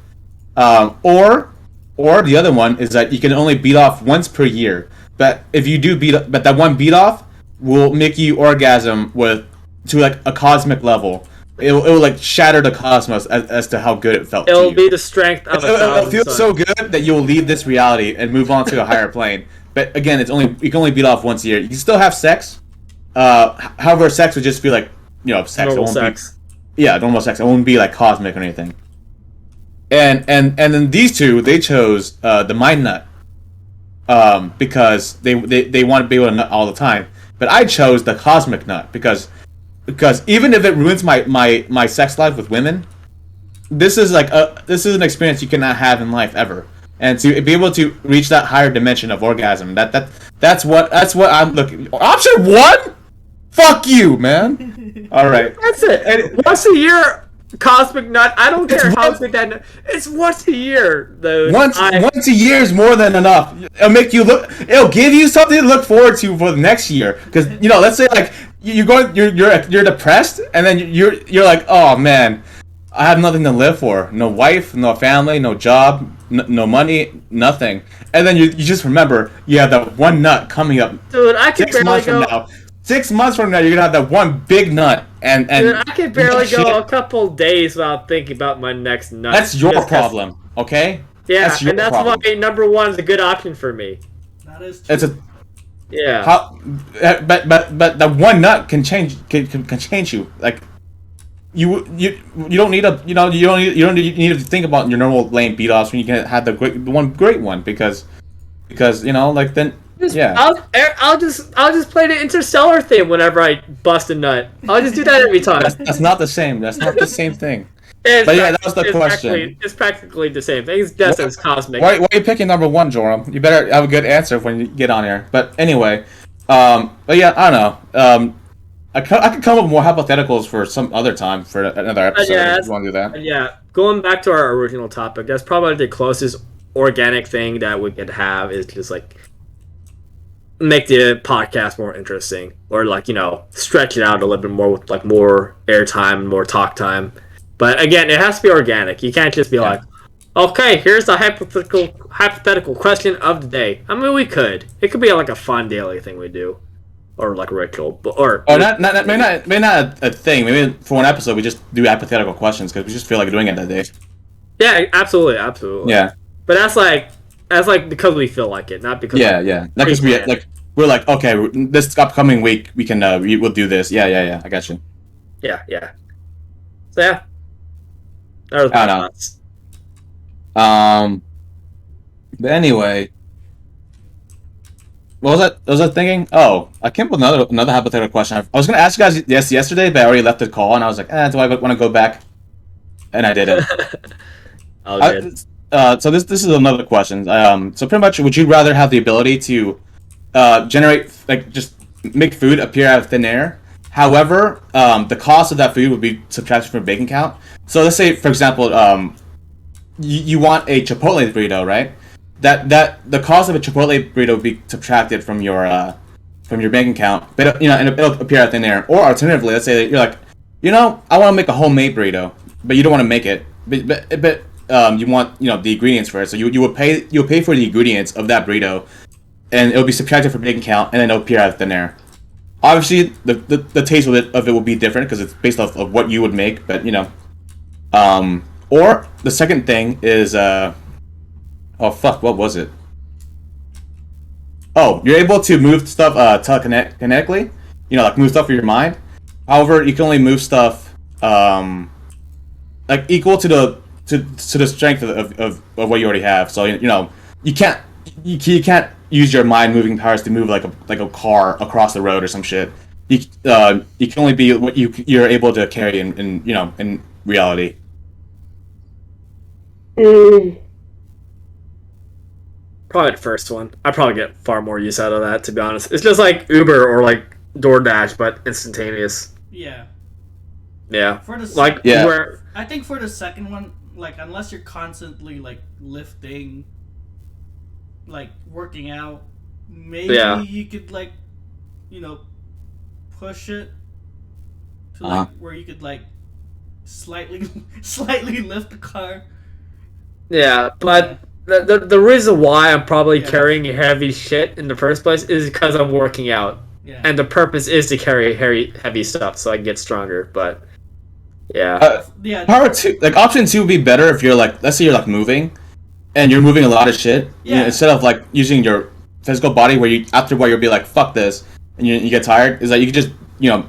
Or the other one is that you can only beat off once per year. But if you do but that one beat off will make you orgasm to like a cosmic level. It will like shatter the cosmos as to how good it felt. It'll be the strength of It'll feel so good that you'll leave this reality and move on to a higher plane. But again, you can only beat off once a year. You can still have sex. However, sex would just be like sex. Normal sex. Normal sex. It won't be like cosmic or anything. And then these two, they chose the mind nut because they want to be able to nut all the time. But I chose the cosmic nut because even if it ruins my sex life with women, this is an experience you cannot have in life ever. And to be able to reach that higher dimension of orgasm, that's what I'm looking. Option one, fuck you, man. All right, That's it. And once a year, cosmic nut. I don't care how big that nut. It's once a year, though. Once a year is more than enough. It'll give you something to look forward to for the next year. Because let's say like you're depressed, and then you're like, oh man, I have nothing to live for. No wife, no family, no job, no money, nothing. And then you just remember you have that one nut coming up. Dude, I can barely go. 6 months from now, you're gonna have that one big nut, and Dude, I can barely go a couple days without thinking about my next nut. That's your problem, okay? Yeah, that's your and that's problem. why number one is a good option for me. That is true. It's a Yeah. but that one nut can change you. Like you don't need to think about your normal lame beat offs when you can have the one great one because like then. Yeah. I'll just play the Interstellar theme whenever I bust a nut. I'll just do that every time. That's not the same. That's not the same thing. But yeah, that was the question. It's practically the same thing. It's just as cosmic. Why are you picking number one, Joram? You better have a good answer when you get on here. But anyway, but yeah, I don't know. I could come up with more hypotheticals for some other time for another episode. If you want to do that. Yeah, going back to our original topic, that's probably the closest organic thing that we could have is just like make the podcast more interesting, or like stretch it out a little bit more with like more airtime, more talk time. But again, it has to be organic. You can't just be like, okay, here's the hypothetical question of the day. I mean, we could. It could be like a fun daily thing we do, or like a ritual, maybe not a thing. Maybe for one episode we just do hypothetical questions because we just feel like doing it that day. Yeah, absolutely. Yeah, but that's like because we feel like it, not because yeah. Not because we're like okay, this upcoming week we can we'll do this. Yeah. I got you. Yeah. So yeah. That was my thoughts. But anyway, what was I thinking? Oh, I came up with another hypothetical question. I was gonna ask you guys yesterday, but I already left the call, and I was like, do I want to go back? And I didn't. So this is another question. So pretty much, would you rather have the ability to generate just make food appear out of thin air? However, the cost of that food would be subtracted from your bank account. So let's say, for example, you want a Chipotle burrito, right? That the cost of a Chipotle burrito would be subtracted from your bank account, but and it'll appear out of thin air. Or alternatively, let's say that you're like, I want to make a homemade burrito, but you don't want to make it, but you want the ingredients for it. So you'll pay for the ingredients of that burrito, and it'll be subtracted from your bank account, and then it'll appear out of thin air. Obviously, the taste of it will be different because it's based off of what you would make, but or the second thing is oh fuck, what was it? Oh, you're able to move stuff telekinetically, like move stuff with your mind. However, you can only move stuff like equal to the strength of what you already have. So you can't use your mind moving powers to move like a car across the road or some shit. You can only be what you're able to carry in reality. Probably the first one. I probably get far more use out of that, to be honest. It's just like Uber or like DoorDash, but instantaneous. Yeah. Yeah. For the Like Yeah. where I think for the second one, like unless you're constantly like lifting, like working out, maybe Yeah. you could like, you know, push it to Uh-huh. like where you could like slightly slightly lift the car. Yeah, Yeah. but the reason why I'm probably Yeah. carrying heavy shit in the first place is because I'm working out. Yeah. And the purpose is to carry heavy stuff so I can get stronger, but yeah. Yeah. Power two, like option two would be better if you're like, let's say you're like moving, and you're moving a lot of shit. Yeah. Instead of like using your physical body, where you after a while you'll be like, fuck this, and you get tired. Is that you can just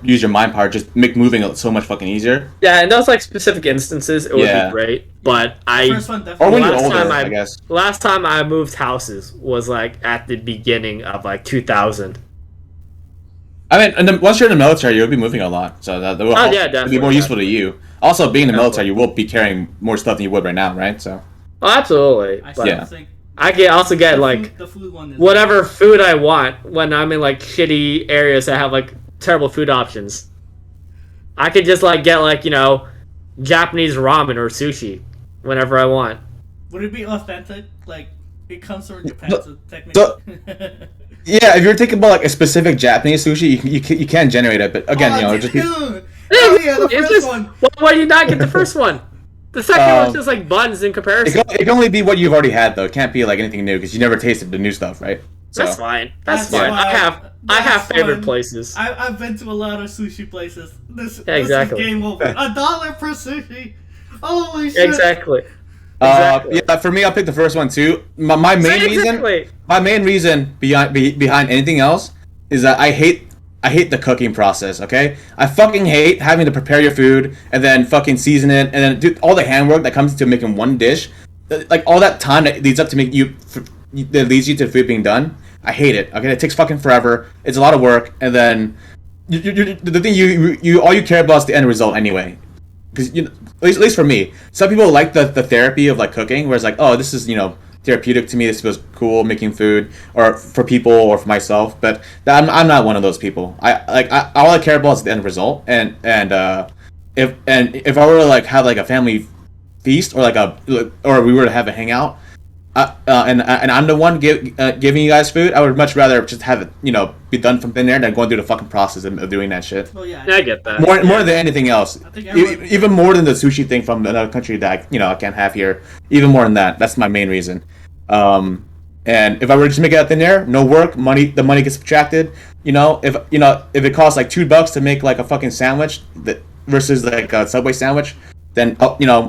use your mind power, just make moving so much fucking easier. Yeah, in those like specific instances it would Yeah. be great. But First one Or definitely. when you're Last older, time I guess. last time I moved houses was like at the beginning of like 2000. I mean, and then once you're in the military, you'll be moving a lot, so that will Oh, yeah, be definitely, more useful to you. Also, being in the military, Definitely. you will be carrying more stuff than you would right now, right? So Oh, absolutely. I But still Yeah. think I can also get like the food one is whatever food I want when I'm in like shitty areas that have like terrible food options. I could just like get like, Japanese ramen or sushi whenever I want. Would it be authentic? Like it comes from Japan, No, so technically. yeah, if you're thinking about like a specific Japanese sushi, you can generate it, but again, just be, dude. Oh yeah, the It's first just- one. Why do you not get the first one? The second one's just like buns in it comparison. can only be what you've already had though. It can't be like anything new because you never tasted the new stuff, right? So That's fine. That's That's fine. I have fine. I have That's favorite fine. places. I've been to a lot of sushi places. This exactly. is game over. $1 per sushi. Holy shit! Exactly. Exactly. yeah, for me, I'll pick the first one too. My main Exactly. reason behind anything else is that I hate the cooking process. Okay, I fucking hate having to prepare your food and then fucking season it and then do all the handwork that comes into making one dish. Like all that time that leads up to that leads you to the food being done. I hate it. Okay, it takes fucking forever. It's a lot of work, and then the thing you all you care about is the end result anyway. Because at least for me, some people like the therapy of like cooking, where it's like, oh, this is therapeutic to me. This feels cool making food, or for people, or for myself. But I'm not one of those people. All I care about is the end result. And if I were to like have like a family feast or we were to have a hangout, and I'm the one giving you guys food, I would much rather just have it be done from thin air than going through the fucking process of doing that shit. Oh yeah. Yeah, I get that. More than anything else. I think everyone- Even more than the sushi thing from another country that I can't have here. Even more than that. That's my main reason. And if I were to just make it out thin air, no work, the money gets subtracted. If it costs like $2 to make like a fucking sandwich versus like a Subway sandwich, then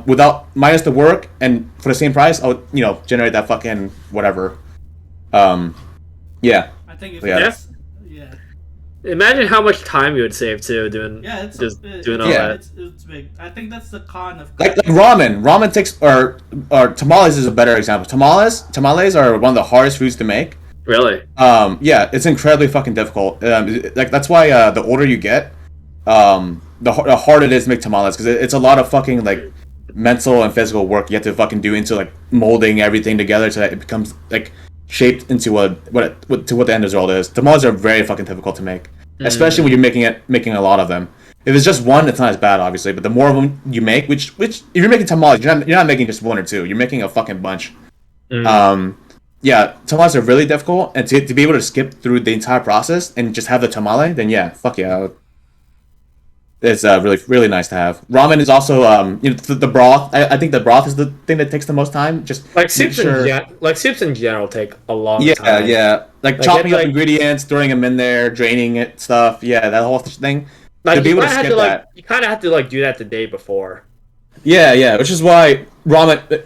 without minus the work and for the same price, I'll generate that fucking whatever. Yeah. I think if Yeah. it's, yeah. Imagine how much time you would save too doing Yeah, it's just it- doing all Yeah. that. It's big. I think that's the con of Like ramen. Ramen takes or tamales is a better example. Tamales are one of the hardest foods to make. Really? Yeah, it's incredibly fucking difficult. Like that's why the older you get, the harder it is to make tamales because it's a lot of fucking like mental and physical work you have to fucking do into like molding everything together so that it becomes like shaped into what the end result is. Tamales are very fucking difficult to make, especially when you're making a lot of them. If it's just one, it's not as bad, obviously. But the more of them you make, which if you're making tamales, you're not making just one or two. You're making a fucking bunch. Yeah, tamales are really difficult, and to be able to skip through the entire process and just have the tamale, then yeah, fuck yeah. It's really really nice to have. Ramen is also the broth. I think the broth is the thing that takes the most time. Just Like make soups sure- soups in general take a long yeah, time. yeah. Like Like, chopping it's up like- ingredients, throwing them in there, draining it, stuff. Yeah, that whole thing. Like to be you able to kinda have skip to that. you kind of have to like do that the day before. Yeah, yeah. Which is why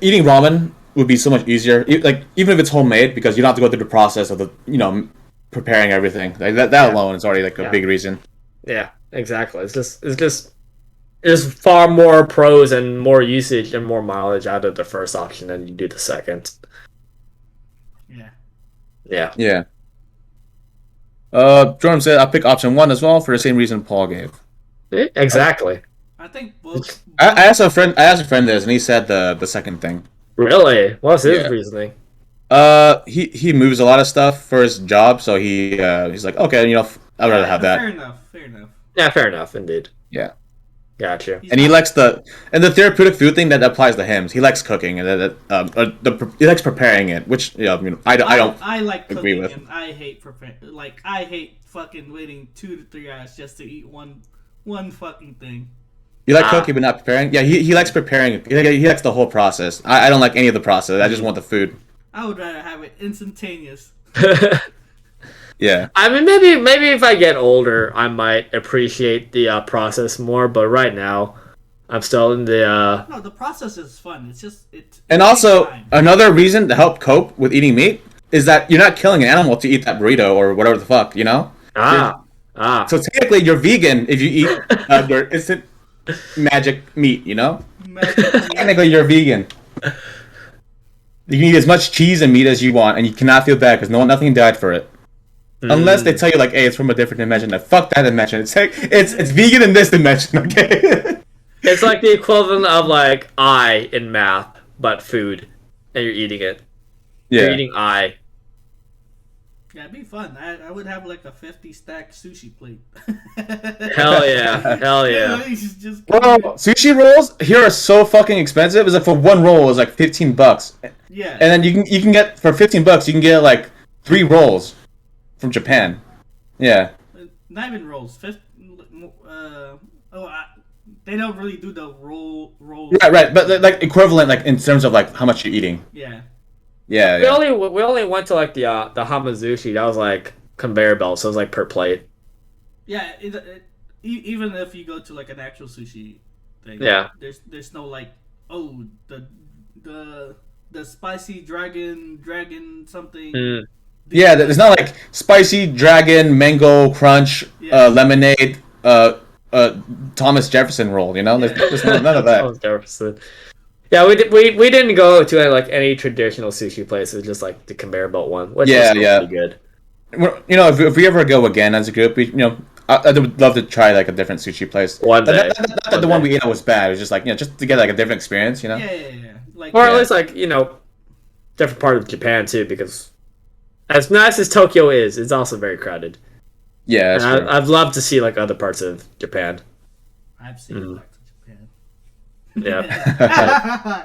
eating ramen would be so much easier. Like even if it's homemade, because you don't have to go through the process of preparing everything. Like that Yeah. alone is already like a Yeah. big reason. Yeah, exactly. There's far more pros and more usage and more mileage out of the first option than you do the second. yeah. Yeah. Yeah. Jordan said I'll pick option 1 as well for the same reason Paul gave. Exactly. I think both. I asked a friend this, and he said the second thing. Really? What's his Yeah. reasoning? He moves a lot of stuff for his job, so he's like, okay, I'd rather have that. Fair enough. Fair enough. Yeah, fair enough, indeed. Yeah. Gotcha. He's And he not- likes the therapeutic food thing that applies to him. He likes cooking and he likes preparing it, which I don't. I like agree cooking with. and I hate I hate fucking waiting 2 to 3 hours just to eat one fucking thing. You like cooking but not preparing. Yeah, he likes preparing it. He likes the whole process. I don't like any of the process. I just want the food. I would rather have it instantaneous. Yeah. I mean, maybe if I get older, I might appreciate the process more. But right now, I'm still in the. No, the process is fun. It's just it. And takes also time. another reason to help cope with eating meat is that you're not killing an animal to eat that burrito or whatever the fuck, Ah. So technically, you're vegan if you eat your instant magic meat, Technically, you're vegan. You can eat as much cheese and meat as you want, and you cannot feel bad because nothing died for it. Unless they tell you like, "Hey, it's from a different dimension." Like, fuck that dimension. It's vegan in this dimension, okay? It's like the equivalent of like I in math, but food, and you're eating it. You're Yeah. eating I. Yeah, it'd be fun. I would have like a 50 stack sushi plate. Hell yeah. Hell yeah. Just Bro, sushi rolls here are so fucking expensive. It's like for one roll is like $15, yeah. and then you can get for $15 you can get like 3 rolls from Japan. Yeah. Not even rolls. They don't really do the roll. Right, but like equivalent, like in terms of like how much you're eating. Yeah. Yeah. We only went to like the hamazushi. That was like conveyor belt, so it was like per plate. Yeah. Even if you go to like an actual sushi thing, Yeah. There's no like the spicy dragon something. Mm. Yeah, there's not like spicy dragon, mango crunch, Yeah. lemonade, Thomas Jefferson roll. There's none of that. Thomas Jefferson. Yeah, we didn't go to like any traditional sushi places, just like the conveyor belt one, which was still pretty good. If we ever go again as a group, I would love to try like a different sushi place. One day. Not that the one we ate was bad. It was just like just to get like a different experience. Yeah. Like Or at least like different part of Japan too, because as nice as Tokyo is, it's also very crowded. Yeah, that's And true. I'd love to see like other parts of Japan. I've seen parts of Japan. Yeah.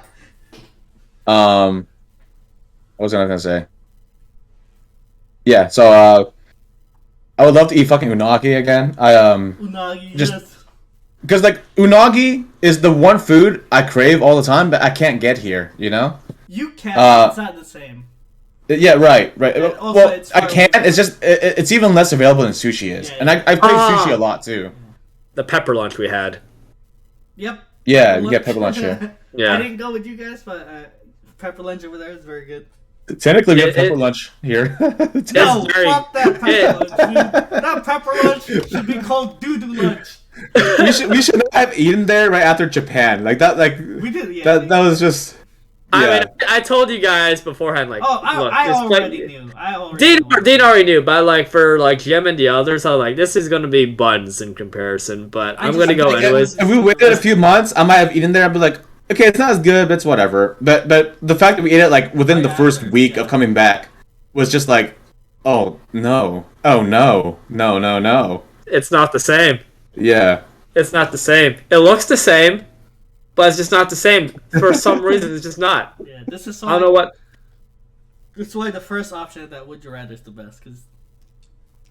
What was I gonna say? Yeah, so I would love to eat fucking unagi again. Unagi. Just- Yes. Because like unagi is the one food I crave all the time, but I can't get here. You can. It's not the same. Yeah, right. And also Well, it's I hard can't. to- It's just it's even less available than sushi is, Yeah, and I crave Ah. sushi a lot too. The pepper lunch we had. Yep. Yeah, you get pepper lunch here. Yeah. I didn't go with you guys, but pepper lunch over there is very good. Technically, we have pepper It- lunch here. No, very- fuck that pepper Yeah. lunch. Dude. That pepper lunch should be called doo-doo lunch. we should not have eaten there right after Japan. Like that. Like We did, yeah. that was just. I Yeah. mean, I told you guys beforehand, like, Oh, I this already place- knew. I already Dean, knew. Dean already knew, but like for like Jim and the others, I was like, this is gonna be buns in comparison. But I I'm just gonna go think anyways. If we waited a few months, I might have eaten there. I'd be like, okay, it's not as good, but it's whatever. But the fact that we ate it like within the first week of coming back was just like, oh no, no. It's not the same. Yeah. It's not the same. It looks the same, but it's just not the same. For some reason, it's just not. Yeah, this is I don't know what. This is why the first option of that Would You Rather is the best, because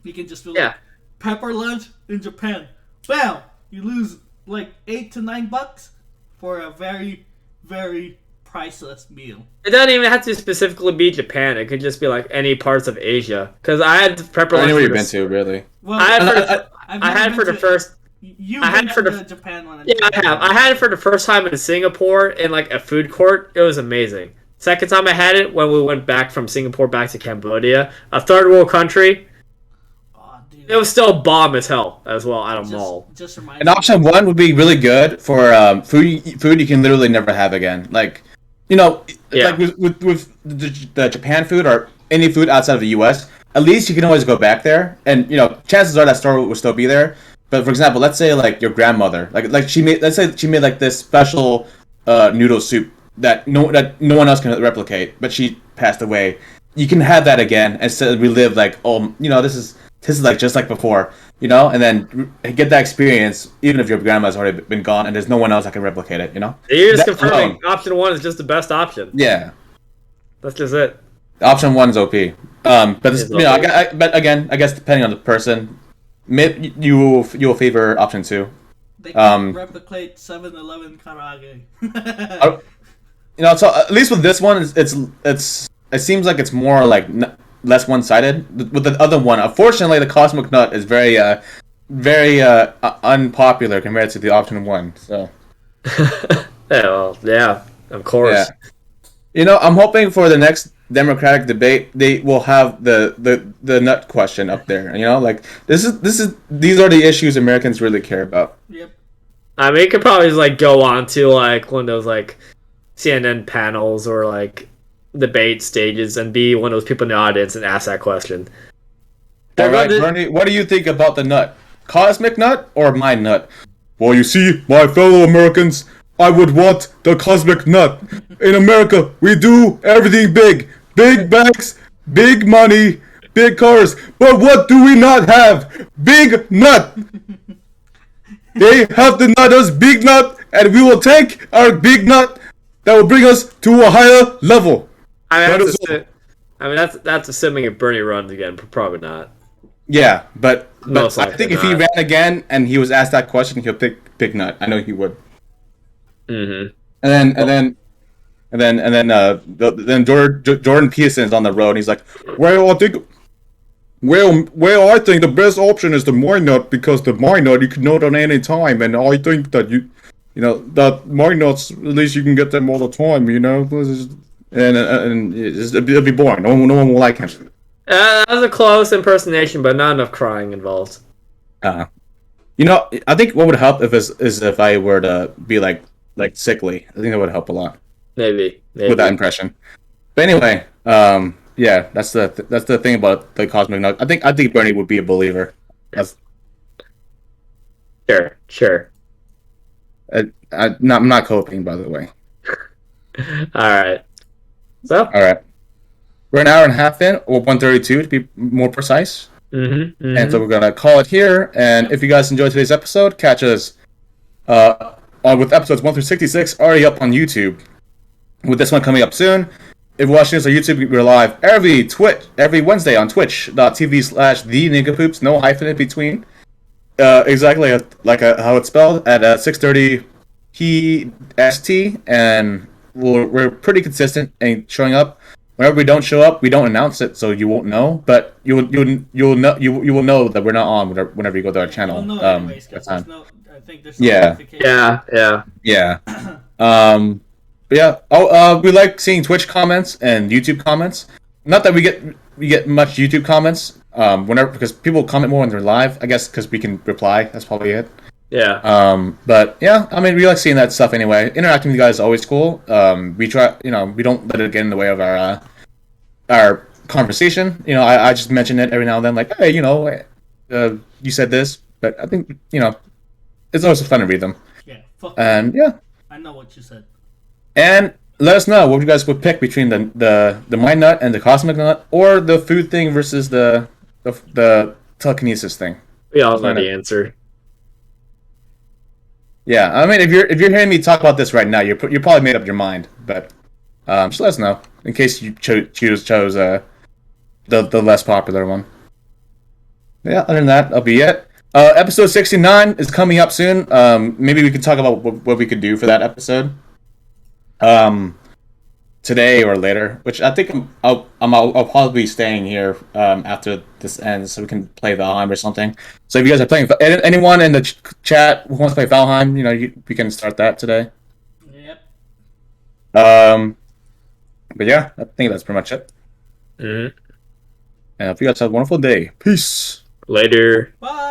you can just do Yeah. like pepper lunch in Japan. Bam! You lose like $8 to $9 for a very, very priceless meal. It doesn't even have to specifically be Japan. It could just be like any parts of Asia. Because I had pepper I lunch. know where for you've been the- to, really. Well, I had for I- the, I've I never had been for the to- first. You've I been had for to the- the Japan one. Yeah, I have. I had it for the first time in Singapore in like a food court. It was amazing. Second time I had it when we went back from Singapore back to Cambodia, a third world country. Oh, dude. It was still bomb as hell as well at a mall. Just remind And me. option one would be really good for food you can literally never have again. Like, Yeah. like with the Japan food or any food outside of the U.S. At least you can always go back there, and chances are that store will still be there. But for example, let's say like your grandmother, let's say she made like this special noodle soup that no one else can replicate, but she passed away. You can have that again and still relive like, oh, this is like just like before, and then get that experience even if your grandma's already been gone and there's no one else that can replicate it. You're just That confirming alone. option 1 is just the best option. Yeah, That's just it. option 1 is OP. But this, Is OP. but again, I guess depending on the person, maybe you will favor option 2. They can replicate 7-Eleven karaage. So at least with this one, it seems like it's more like less one-sided. With the other one, unfortunately, the Cosmic Nut is very unpopular compared to the option 1. So yeah, of course. yeah, I'm hoping for the next Democratic debate they will have the nut question up there. Like these are the issues Americans really care about. Yep. I mean, it could probably just like go on to like one of those like CNN panels or like debate stages and be one of those people in the audience and ask that question. All right, Bernie, what do you think about the nut? Cosmic nut or my nut? Well, you see, my fellow Americans, I would want the cosmic nut. In America, we do everything big. Big banks, big money, big cars. But what do we not have? Big nut. They have to nut us big nut, and we will take our big nut that will bring us to a higher level. I mean, that's assuming if Bernie runs again, probably not. Yeah, but Most I likely think if he not. ran again and he was asked that question, he'll pick big nut. I know he would. Mm-hmm. Then Jordan Peterson's on the road. And he's like, well, I think the best option is the mine nut because the mine nut you can nut on any time, and I think that that mine nuts at least you can get them all the time, and it'll be boring. No one will like him. That was a close impersonation, but not enough crying involved. I think what would help is if I were to be like sickly. I think that would help a lot. Maybe. With that impression. But anyway, yeah, that's the thing about the cosmic nut. I think Bernie would be a believer. Sure. I'm not coping, by the way. All right. So. All right, we're an hour and a half in, or 1:32 to be more precise. Mm-hmm. And so we're gonna call it here. And if you guys enjoyed today's episode, catch us with episodes 1 through 66 already up on YouTube. With this one coming up soon. If you're watching this on YouTube, we're live every Wednesday on twitch.tv/the Nincompoops, no hyphen in between. Exactly like how it's spelled at 6:30 PST, and we're pretty consistent in showing up. Whenever we don't show up, we don't announce it, so you won't know. But you'll will know that we're not on whenever you go to our channel. You'll know anyways, 'cause I think there's no notification. Yeah. But yeah. We like seeing Twitch comments and YouTube comments. Not that we get much YouTube comments. Whenever because people comment more when they're live. I guess because we can reply. That's probably it. Yeah. But yeah, I mean, we like seeing that stuff anyway. Interacting with you guys is always cool. We try, we don't let it get in the way of our conversation. I just mention it every now and then, like, hey, you said this, but I think it's always fun to read them. Yeah. Fuck. And yeah. I know what you said. And let us know what you guys would pick between the mine nut and the cosmic nut, or the food thing versus the telekinesis thing. We all know the answer. Yeah, I mean, if you're hearing me talk about this right now, you're probably made up your mind. But just let us know in case you chose the less popular one. Yeah, other than that, that'll be it. Episode 69 is coming up soon. Maybe we could talk about what we could do for that episode. Today or later, which I think I'll probably be staying here after this ends, so we can play Valheim or something. So if you guys are playing, anyone in the chat who wants to play Valheim, we can start that today. Yep. But yeah, I think that's pretty much it. Mm-hmm. And if you guys have a wonderful day, peace. Later. Bye.